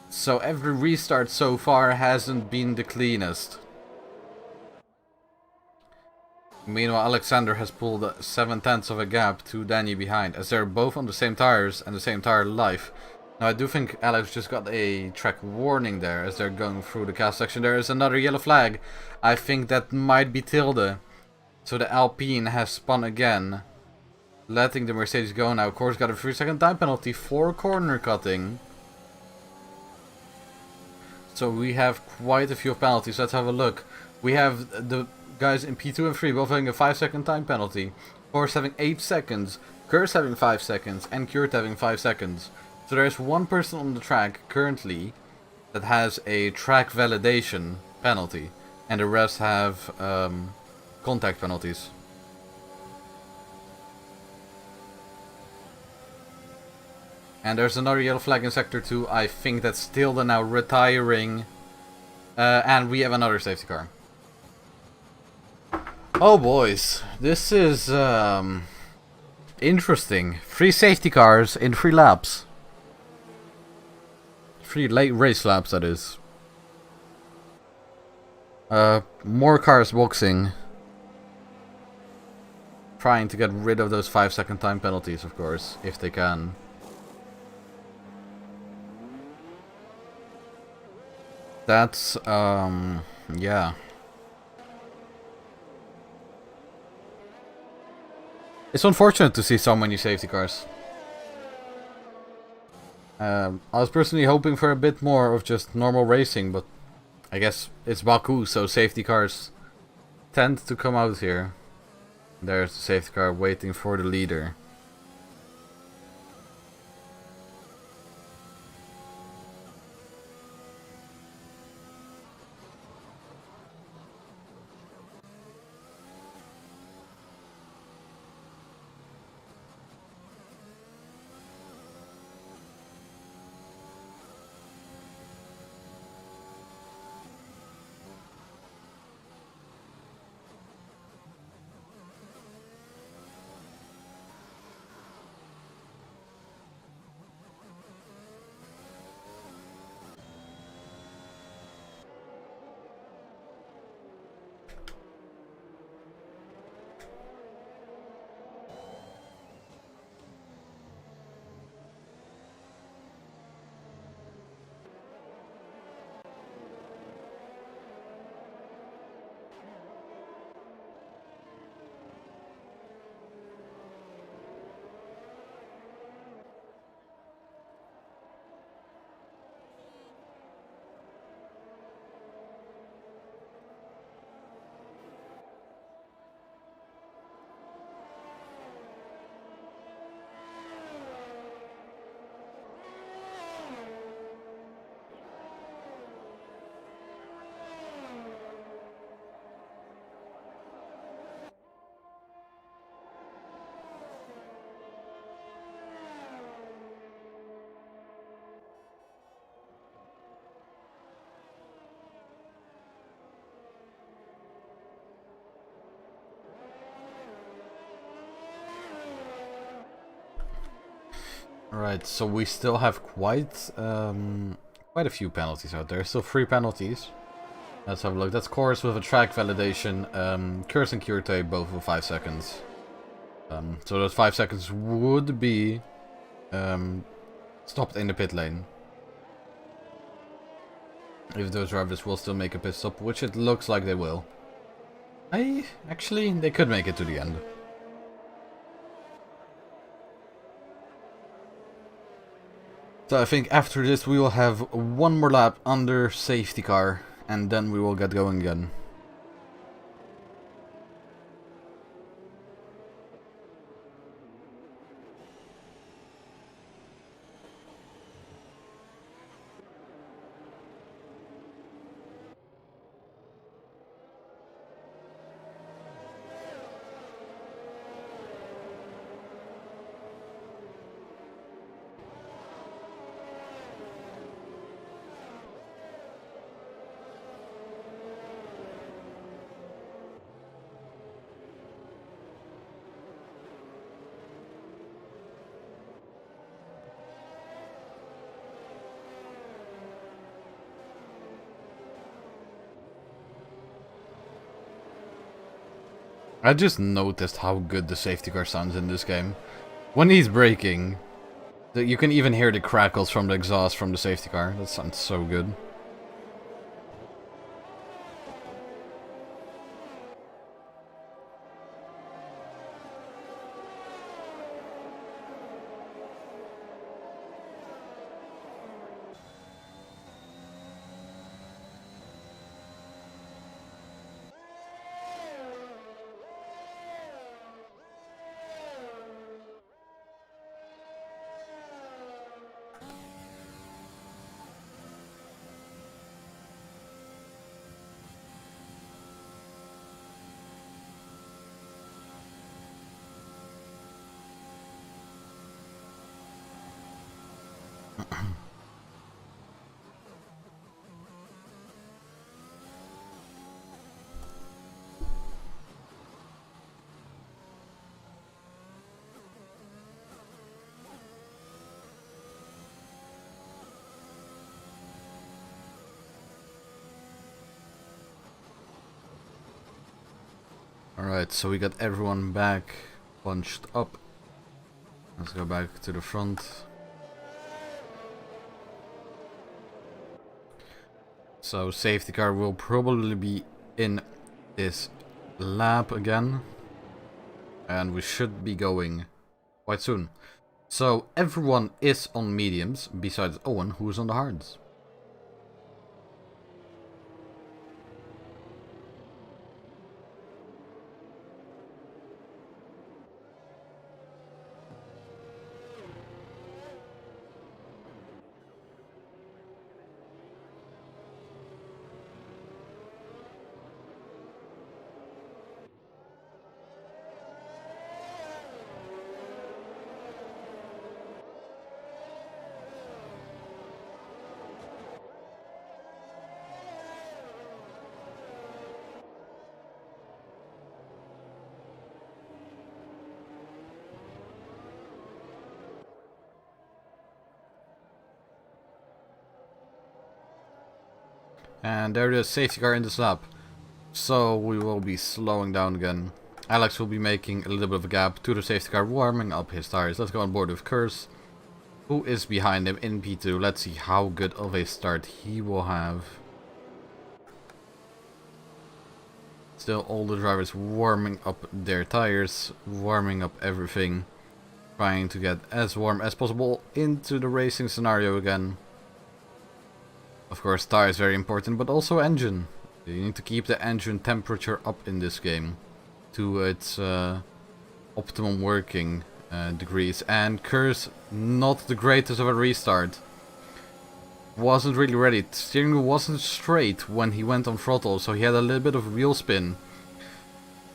So every restart so far hasn't been the cleanest. Meanwhile, Alexander has pulled 7/10 of a gap to Danny behind, as they're both on the same tires and the same tire life. Now I do think Alex just got a track warning there as they're going through the cast section. There is another yellow flag. I think that might be Tilde. So the Alpine has spun again, letting the Mercedes go now. Of course, got a 3-second time penalty for corner cutting. So we have quite a few penalties. Let's have a look. We have the guys in P2 and 3 both having a 5-second time penalty. Horse having 8 seconds, Curse having 5 seconds, and Kurt having 5 seconds. So there's one person on the track currently that has a track validation penalty, and the rest have contact penalties. And there's another yellow flag in Sector 2. I think that's Tilde now retiring. And we have another safety car. Oh boys, this is interesting. 3 safety cars in 3 laps. 3 late race laps, that is. More cars boxing. Trying to get rid of those 5-second time penalties, of course, if they can. That's, yeah. It's unfortunate to see so many safety cars. I was personally hoping for a bit more of just normal racing, but I guess it's Baku, so safety cars tend to come out here. There's the safety car waiting for the leader. Right, so we still have quite a few penalties out there. Still 3 penalties. Let's have a look. That's Course with a track validation. Curse and Kurte both with 5 seconds. So those 5 seconds would be stopped in the pit lane. If those drivers will still make a pit stop, which it looks like they will. Actually, they could make it to the end. So I think after this we will have one more lap under safety car, and then we will get going again. I just noticed how good the safety car sounds in this game. When he's braking, you can even hear the crackles from the exhaust from the safety car. That sounds so good. Alright, so we got everyone back, bunched up. Let's go back to the front. So safety car will probably be in this lap again. And we should be going quite soon. So everyone is on mediums, besides Owen, who is on the hards. And there it is, safety car in this lap. So we will be slowing down again. Alex will be making a little bit of a gap to the safety car, warming up his tires. Let's go on board with Curse, who is behind him in P2. Let's see how good of a start he will have. Still all the drivers warming up their tires, warming up everything. Trying to get as warm as possible into the racing scenario again. Of course, tires very important, but also engine. You need to keep the engine temperature up in this game to its optimum working degrees. And Curse, not the greatest of a restart. Wasn't really ready. Steering wheel wasn't straight when he went on throttle, so he had a little bit of wheel spin.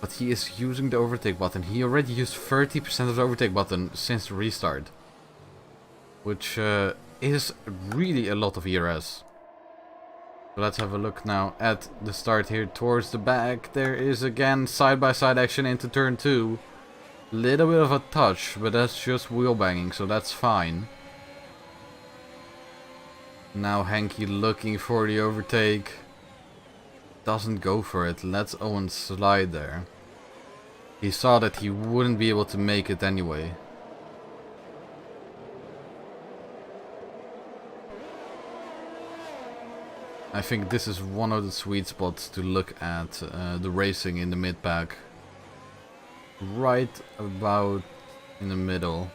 But he is using the overtake button. He already used 30% of the overtake button since the restart. Which is really a lot of ERS. So let's have a look now at the start here towards the back. There is again side-by-side action into turn 2. Little bit of a touch, but that's just wheel banging, so that's fine. Now Hanky looking for the overtake. Doesn't go for it. Lets Owen slide there. He saw that he wouldn't be able to make it anyway. I think this is one of the sweet spots to look at the racing in the mid-pack. Right about in the middle.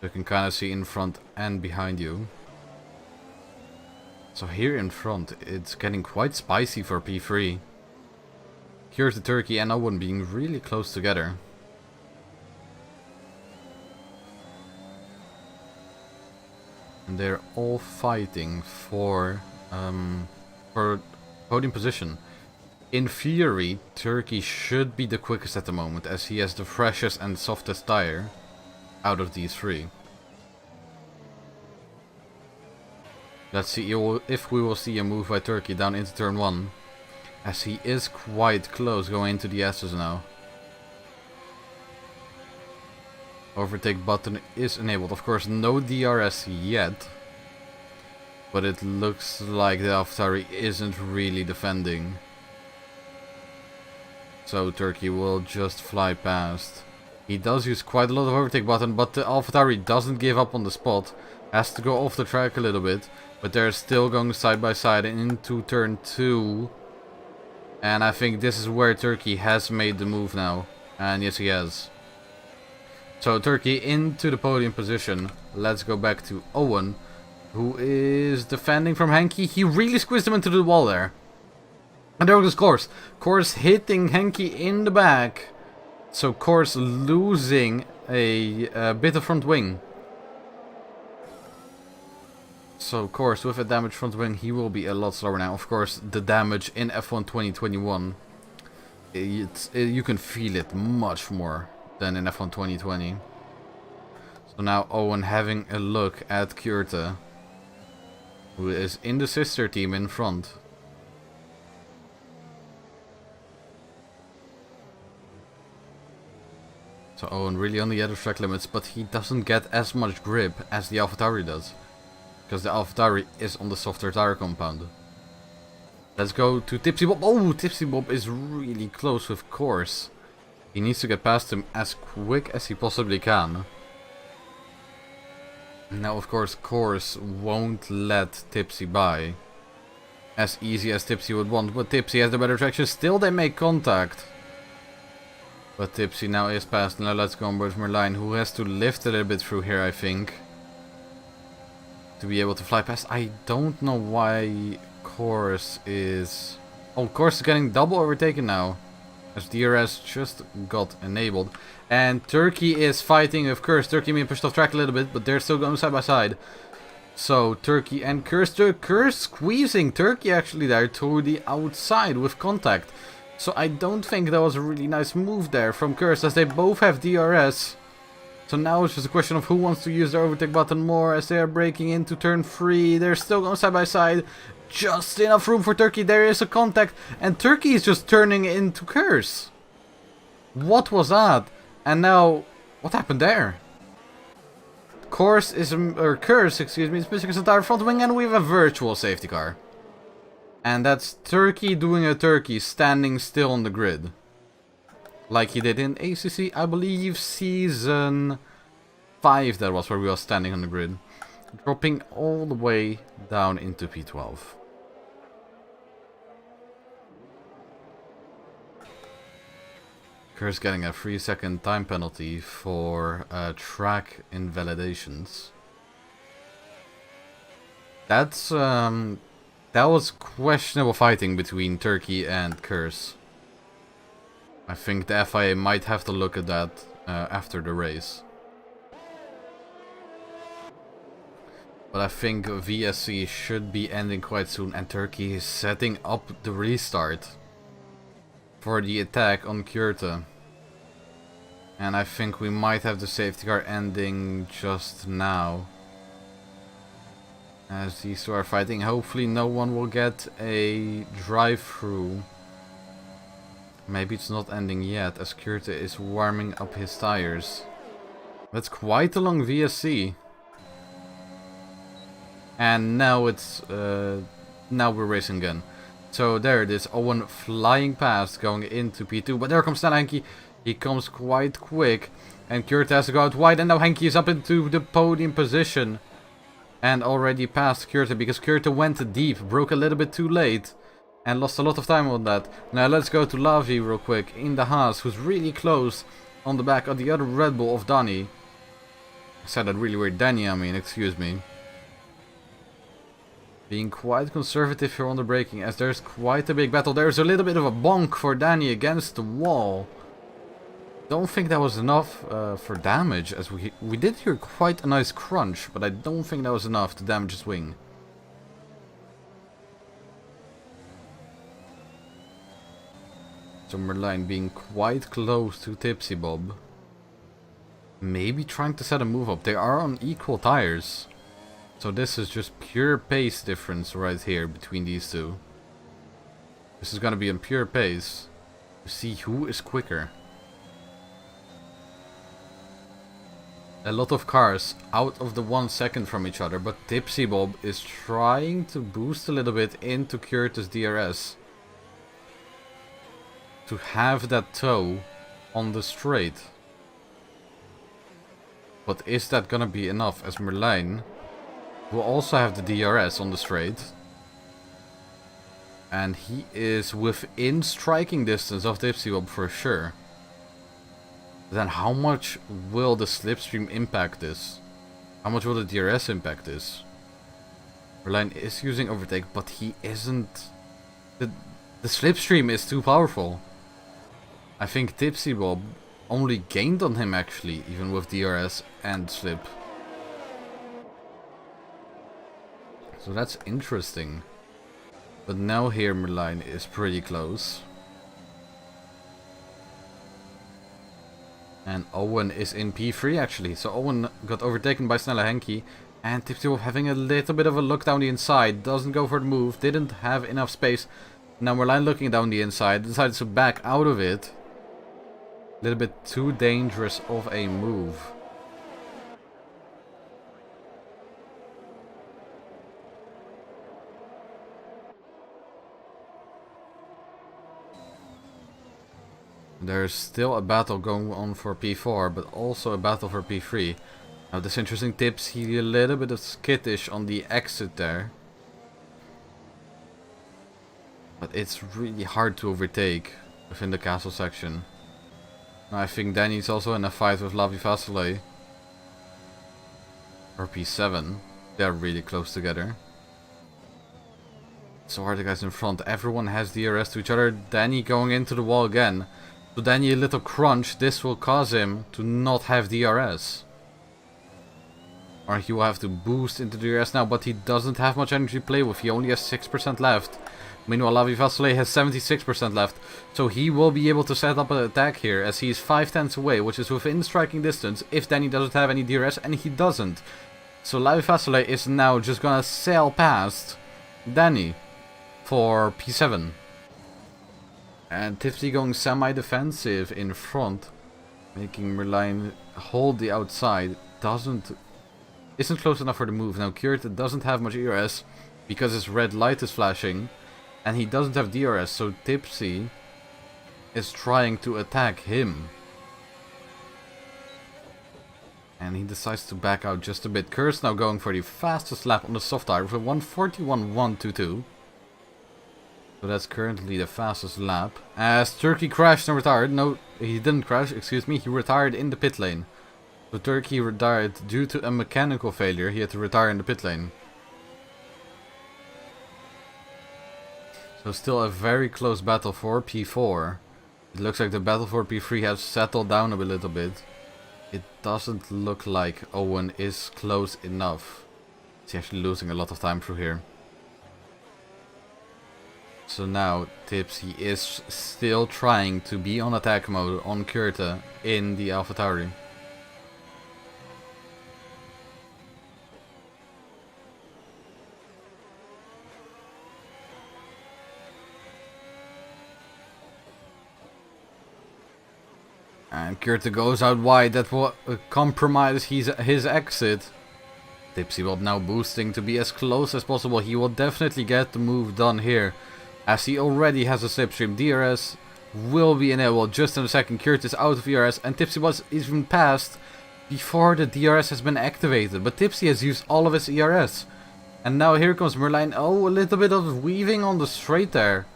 You can kind of see in front and behind you. So here in front, it's getting quite spicy for P3. Here's the Turkey and Owen being really close together. And they're all fighting for podium position. In theory, Turkey should be the quickest at the moment, as he has the freshest and softest tire out of these three. Let's see if we will see a move by Turkey down into turn 1, as he is quite close going into the S's now. Overtake button is enabled. Of course, no DRS yet, but it looks like the AlphaTauri isn't really defending. So Turkey will just fly past. He does use quite a lot of overtake button, but the AlphaTauri doesn't give up on the spot. Has to go off the track a little bit, but they're still going side by side into turn 2. And I think this is where Turkey has made the move now. And yes, he has. So Turkey into the podium position. Let's go back to Owen, who is defending from Henke. He really squeezed him into the wall there. And there goes Kors. Kors hitting Henke in the back. So Kors losing a bit of front wing. So Kors with a damaged front wing, he will be a lot slower now. Of course, the damage in F1 2021, you can feel it much more than in F1 2020. So now Owen having a look at Kjörte, who is in the sister team in front. So Owen really on the edge of track limits, but he doesn't get as much grip as the AlphaTauri does, because the AlphaTauri is on the softer tire compound. Let's go to Tipsy Bob. Oh, Tipsy Bob is really close with Kors. He needs to get past him as quick as he possibly can. Now, of course, Kors won't let Tipsy by as easy as Tipsy would want, but Tipsy has the better traction. Still, they make contact. But Tipsy now is past. Now let's go on board Merlijn, who has to lift a little bit through here, I think, to be able to fly past. I don't know why Kors is... Oh, Kors is getting double overtaken now, as DRS just got enabled. And Turkey is fighting with Kurs. Turkey being pushed off track a little bit, but they're still going side by side. So Turkey and Kurs squeezing Turkey actually there to the outside with contact. So I don't think that was a really nice move there from Kurs, as they both have DRS. So now it's just a question of who wants to use the overtake button more, as they are breaking into turn 3. They're still going side by side. Just enough room for Turkey. There is a contact, and Turkey is just turning into Kurs. What was that? And now, what happened there? Kurs is missing his entire front wing, and we have a virtual safety car. And that's Turkey doing a Turkey, standing still on the grid. Like he did in ACC, I believe, season 5, that was where we were standing on the grid. Dropping all the way down into P12. Kurs getting a 3-second time penalty for track invalidations. That's that was questionable fighting between Turkey and Kurs. I think the FIA might have to look at that after the race. But I think VSC should be ending quite soon, and Turkey is setting up the restart for the attack on Kjörte. And I think we might have the safety car ending just now, as these two are fighting. Hopefully no one will get a drive-through. Maybe it's not ending yet, as Kjörte is warming up his tires. That's quite a long VSC. And now it's now we're racing again. So there it is, Owen flying past, going into P2. But there comes Stan Henke. He comes quite quick, and Kjörte has to go out wide. And now Henke is up into the podium position, and already past Kjörte, because Kjörte went deep, broke a little bit too late, and lost a lot of time on that. Now let's go to Lavi real quick in the Haas, who's really close on the back of the other Red Bull of Dani. I said that really weird. Danny, I mean, excuse me. Being quite conservative here on the braking, as there's quite a big battle. There's a little bit of a bonk for Danny against the wall. Don't think that was enough for damage, as we did hear quite a nice crunch, but I don't think that was enough to damage his wing. So Merlijn being quite close to Tipsy Bob. Maybe trying to set a move up. They are on equal tires. So this is just pure pace difference right here between these two. This is gonna be on pure pace to see who is quicker. A lot of cars out of the 1 second from each other, but Tipsy Bob is trying to boost a little bit into Curtis DRS to have that toe on the straight. But is that gonna be enough, as Merlijn will also have the DRS on the straight. And he is within striking distance of Tipsy Bob for sure. Then how much will the slipstream impact this? How much will the DRS impact this? Merlijn is using overtake, but he isn't. The slipstream is too powerful. I think Tipsy Bob only gained on him actually, even with DRS and slip. So that's interesting. But now here Merlijn is pretty close. And Owen is in P3 actually. So Owen got overtaken by Snelle Henke. And Tipsy Bob having a little bit of a look down the inside. Doesn't go for the move. Didn't have enough space. Now Merlijn looking down the inside. Decides to back out of it. A little bit too dangerous of a move. There's still a battle going on for P4, but also a battle for P3. Now this interesting tips, he a little bit of skittish on the exit there. But it's really hard to overtake within the castle section. Now I think Danny's also in a fight with Lavi Vasile. Or P7. They're really close together. So are the guys in front. Everyone has DRS to each other. Danny going into the wall again. So Danny a little crunch. This will cause him to not have DRS. Or he will have to boost into DRS now. But he doesn't have much energy to play with. He only has 6% left. Meanwhile Lavi Vasile has 76% left. So he will be able to set up an attack here. As he is 5 tenths away. Which is within striking distance. If Danny doesn't have any DRS. And he doesn't. So Lavi Vasile is now just gonna sail past Danny for P7. And Tipsy going semi-defensive in front, making Merlijn hold the outside. Isn't close enough for the move. Now Kurt doesn't have much ERS because his red light is flashing, and he doesn't have DRS. So Tipsy is trying to attack him, and he decides to back out just a bit. Kurt's now going for the fastest lap on the soft tire with a 1:41.122. So that's currently the fastest lap. As Turkey crashed and retired. No, he didn't crash, excuse me. He retired in the pit lane. So Turkey retired due to a mechanical failure. He had to retire in the pit lane. So still a very close battle for P4. It looks like the battle for P3 has settled down a little bit. It doesn't look like Owen is close enough. He's actually losing a lot of time through here. So now Tipsy is still trying to be on attack mode on Kurte in the AlphaTauri. And Kurte goes out wide. That will compromise his exit. Tipsy Bob now boosting to be as close as possible. He will definitely get the move done here, as he already has a slipstream. DRS will be enabled just in a second. Kurt is out of DRS, and Tipsy was even passed before the DRS has been activated. But Tipsy has used all of his ERS. And now here comes Merlijn. Oh, a little bit of weaving on the straight there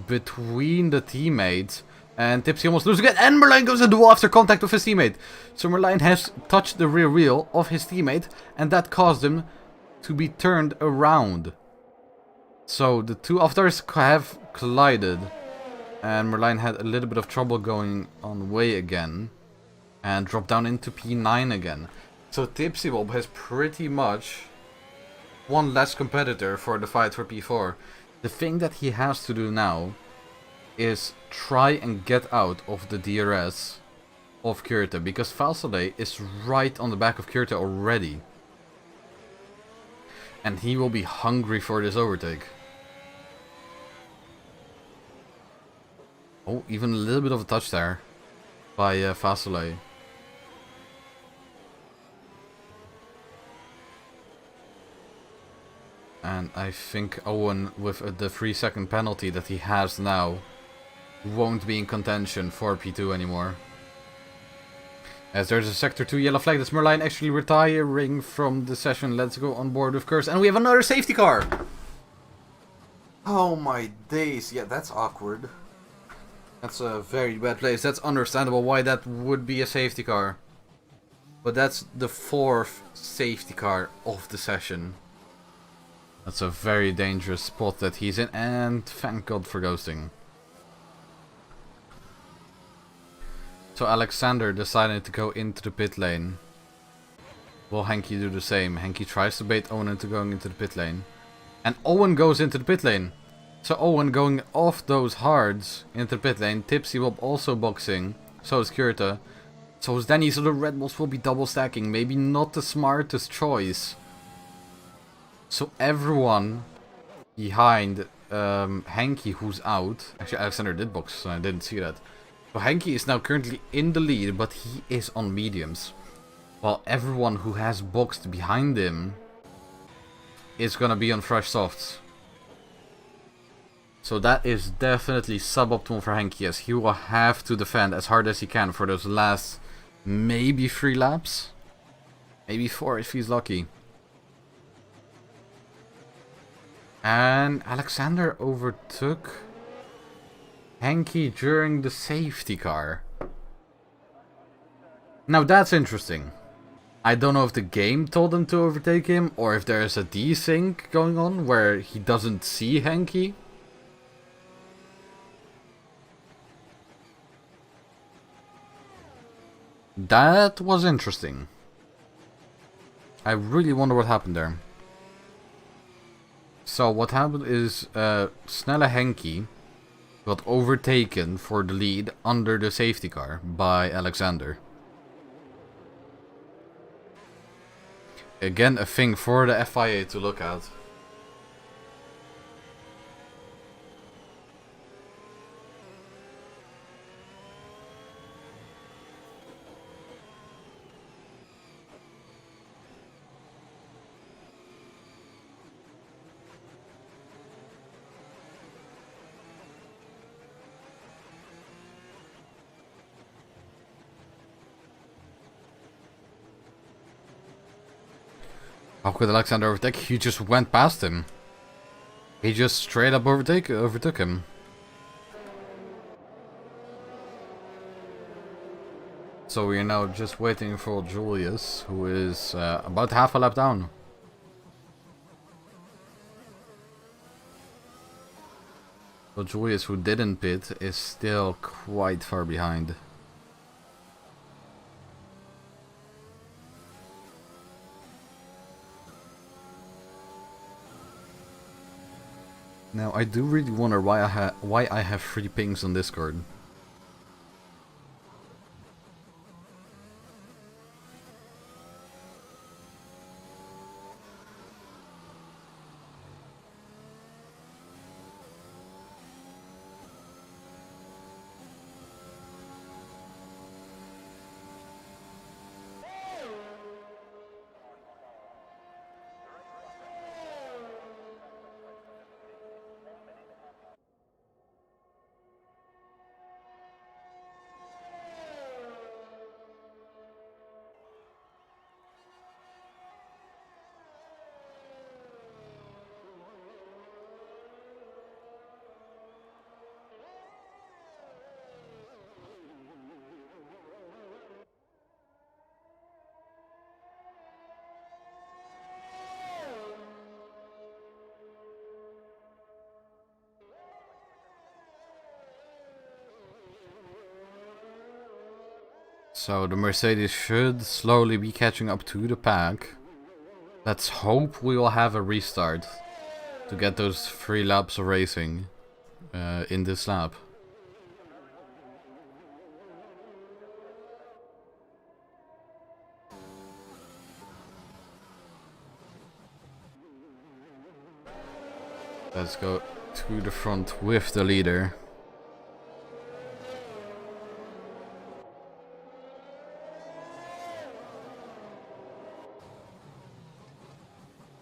between the teammates. And Tipsy almost loses again. And Merlijn goes into the wall after contact with his teammate. So Merlijn has touched the rear wheel of his teammate. And that caused him to be turned around. So the two others have collided. And Merlijn had a little bit of trouble going on way again. And dropped down into P9 again. So Tipsy Bob has pretty much one less competitor for the fight for P4. The thing that he has to do now is try and get out of the DRS of Kyrta, because Falsale is right on the back of Kyrta already. And he will be hungry for this overtake. Oh, even a little bit of a touch there by Falsale. And I think Owen, with the 3-second penalty that he has now, won't be in contention for P2 anymore. As there's a Sector 2 yellow flag, that's Merlijn actually retiring from the session. Let's go on board with Curse. And we have another safety car! Oh my days, yeah, that's awkward. That's a very bad place. That's understandable why that would be a safety car. But that's the 4th safety car of the session. That's a very dangerous spot that he's in, and thank God for ghosting. So Alexander decided to go into the pit lane. Will Henky do the same? Henky tries to bait Owen into going into the pit lane. And Owen goes into the pit lane. So Owen going off those hards into the pit lane. Tipsy Bob also boxing. So is Kyrta. So is Danny. So the Red Bulls will be double stacking. Maybe not the smartest choice. So everyone behind Henky, who's out. Actually, Alexander did box, so I didn't see that. So Henky is now currently in the lead, but he is on mediums. While everyone who has boxed behind him is gonna be on fresh softs. So that is definitely suboptimal for Henky, as he will have to defend as hard as he can for those last maybe 3 laps. Maybe 4 if he's lucky. And Alexander overtook Henky during the safety car. Now that's interesting. I don't know if the game told him to overtake him, or if there's a desync going on where he doesn't see Henky. That was interesting. I really wonder what happened there. So what happened is Snelle Henky got overtaken for the lead under the safety car by Alexander. Again, a thing for the FIA to look at. How could Alexander overtake? He just went past him. He just straight up overtook him. So we are now just waiting for Julius, who is about half a lap down. But Julius, who didn't pit, is still quite far behind. Now, I do really wonder why I have 3 pings on Discord. So the Mercedes should slowly be catching up to the pack. Let's hope we will have a restart to get those 3 laps of racing in this lap. Let's go to the front with the leader.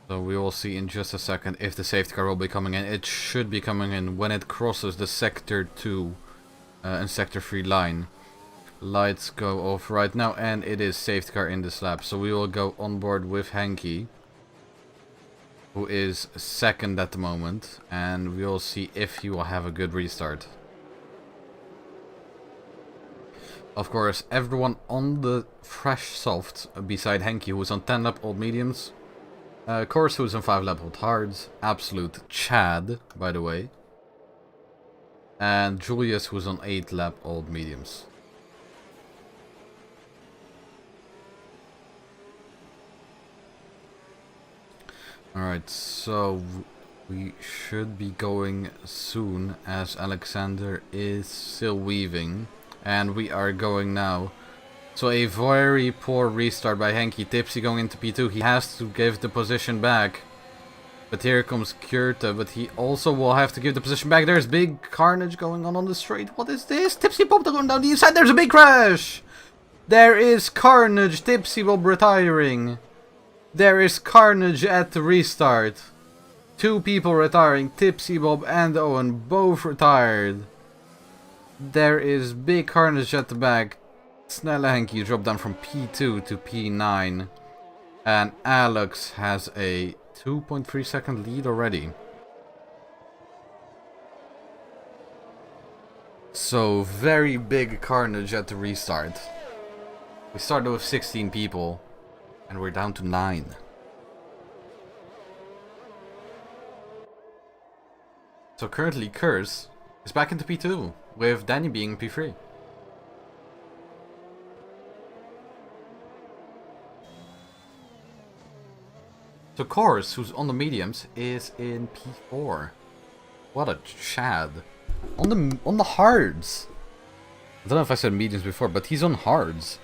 So we will see in just a second if the safety car will be coming in. It should be coming in when it crosses the Sector 2 and Sector 3 line. Lights go off right now and it is safety car in this lap. So we will go on board with Henke, who is second at the moment, and we will see if he will have a good restart. Of course, everyone on the fresh softs, beside Henke, who is on 10 lap old mediums, Corsa, who is on 5 lap old hards, absolute Chad, by the way, and Julius, who is on 8 lap old mediums. Alright, so we should be going soon as Alexander is still weaving. And we are going now. So a very poor restart by Henke. Tipsy going into P2. He has to give the position back. But here comes Kjurte. But he also will have to give the position back. There's big carnage going on the straight. What is this? Tipsy Bob going down the inside. There's a big crash. There is carnage. Tipsy Bob retiring. There is carnage at the restart. 2 people retiring. Tipsy Bob and Owen both retired. There is big carnage at the back. Snelle Henke dropped down from P2 to P9. And Alex has a 2.3 second lead already. So very big carnage at the restart. We started with 16 people. And we're down to 9. So currently Curse is back into P2, with Danny being P3. So Course, who's on the mediums, is in P4. What a Chad. On the hards. I don't know if I said mediums before, but he's on hards.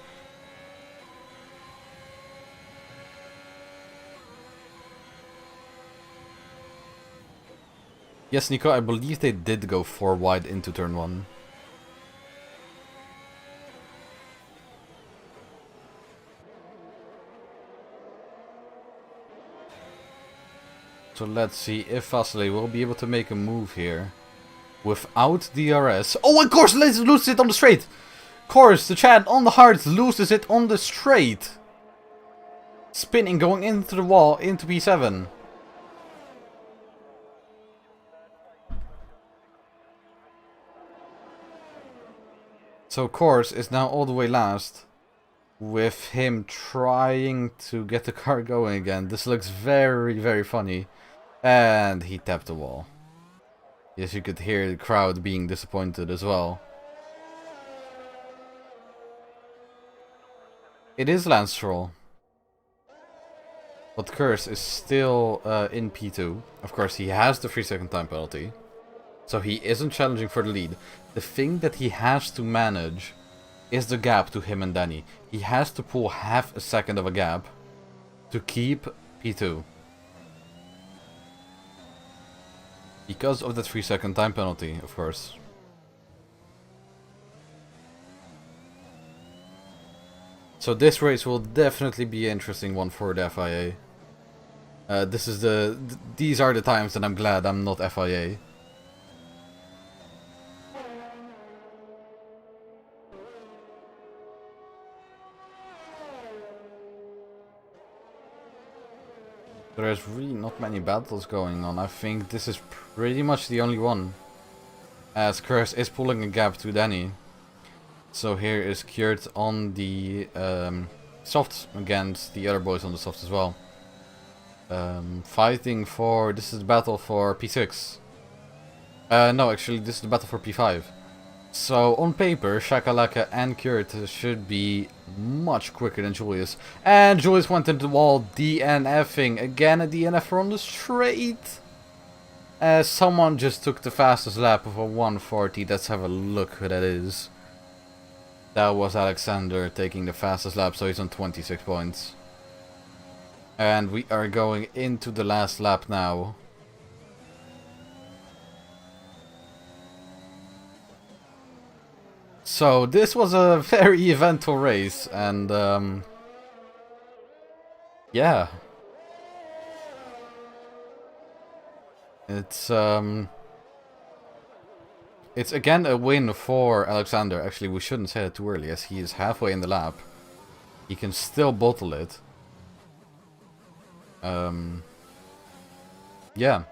Yes, Nico, I believe they did go 4 wide into turn 1. So let's see if Vasily will be able to make a move here without DRS. Oh, and Course loses it on the straight. Course, the Chad on the hards loses it on the straight. Spinning, going into the wall, into P7. So Course is now all the way last, with him trying to get the car going again. This looks very, very funny. And he tapped the wall. Yes, you could hear the crowd being disappointed as well. It is Lance Stroll. But Curse is still in P2. Of course, he has the 3-second time penalty. So he isn't challenging for the lead. The thing that he has to manage is the gap to him and Danny. He has to pull half a second of a gap to keep P2. Because of the 3-second time penalty, of course. So this race will definitely be an interesting one for the FIA. These are the times that I'm glad I'm not FIA. There's really not many battles going on. I think this is pretty much the only one. As Curse is pulling a gap to Danny. So here is Kjurt on the softs against the other boys on the softs as well. Fighting for... This is the battle for P6. No, actually this is the battle for P5. So, on paper, Shakalaka and Kurt should be much quicker than Julius. And Julius went into the wall, DNFing. Again, a DNF on the straight. As someone just took the fastest lap of a 140. Let's have a look who that is. That was Alexander taking the fastest lap, so he's on 26 points. And we are going into the last lap now. So this was a very eventful race, and yeah, it's again a win for Alexander. Actually, we shouldn't say it too early, as he is halfway in the lap. He can still bottle it. Yeah,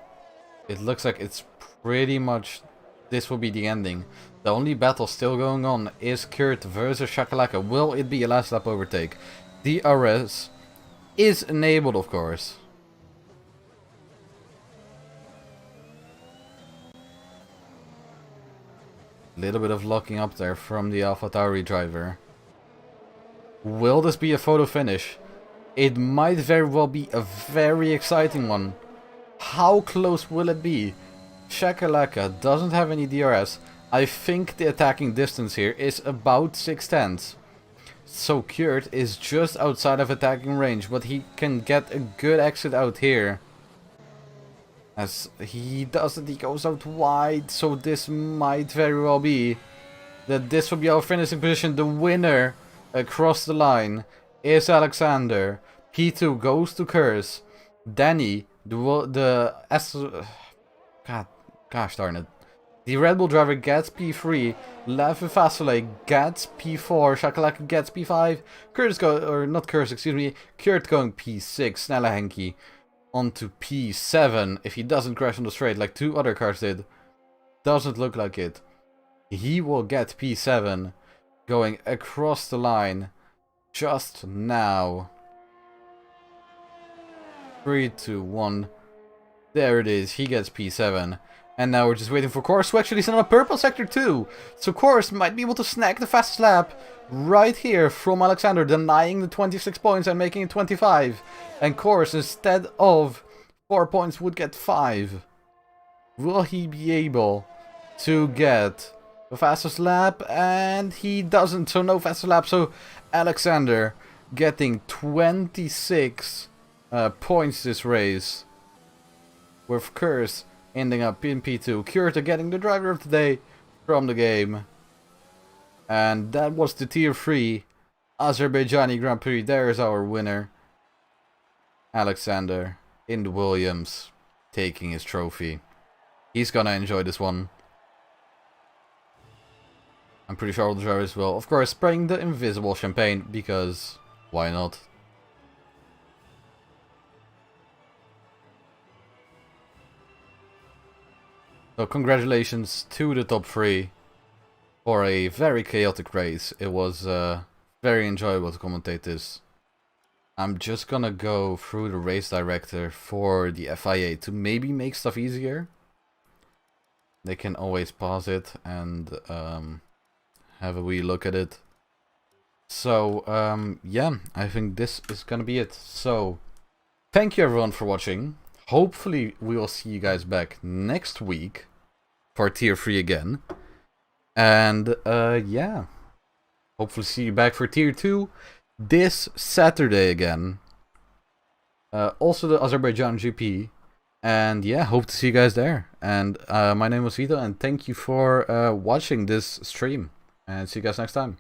it looks like it's pretty much this will be the ending. The only battle still going on is Kurt versus Shakalaka. Will it be a last lap overtake? DRS is enabled, of course. Little bit of locking up there from the AlphaTauri driver. Will this be a photo finish? It might very well be a very exciting one. How close will it be? Shakalaka doesn't have any DRS. I think the attacking distance here is about 6/10. So Kurt is just outside of attacking range, but he can get a good exit out here. As he does it, he goes out wide, so this might very well be that this will be our finishing position. The winner across the line is Alexander. P2 goes to Curse. Danny, gosh darn it. The Red Bull driver gets P3, Levin Vasile gets P4, Shakalaka gets P5, Kurt going P6, Snelle Henke onto P7, if he doesn't crash on the straight like two other cars did. Doesn't look like it. He will get P7, going across the line just now. 3, 2, 1, there it is, he gets P7. And now we're just waiting for Course to actually send on a purple sector too. So Course might be able to snag the fastest lap right here from Alexander, denying the 26 points and making it 25. And Course, instead of 4 points, would get 5. Will he be able to get the fastest lap? And he doesn't, so no fastest lap. So Alexander getting 26 points this race. With Curse ending up in P2. Kurt getting the driver of the day from the game. And that was the Tier 3 Azerbaijani Grand Prix. There's our winner. Alexander in the Williams taking his trophy. He's gonna enjoy this one. I'm pretty sure all the drivers will, of course, spraying the invisible champagne, because why not? So congratulations to the top 3 for a very chaotic race. It was very enjoyable to commentate this. I'm just gonna go through the race director for the FIA to maybe make stuff easier. They can always pause it and have a wee look at it. So yeah, I think this is gonna be it. So thank you everyone for watching. Hopefully we will see you guys back next week for Tier 3 again. And yeah, hopefully see you back for Tier 2 this Saturday again. Also the Azerbaijan GP. And yeah, hope to see you guys there. And my name was Vito, and thank you for watching this stream. And see you guys next time.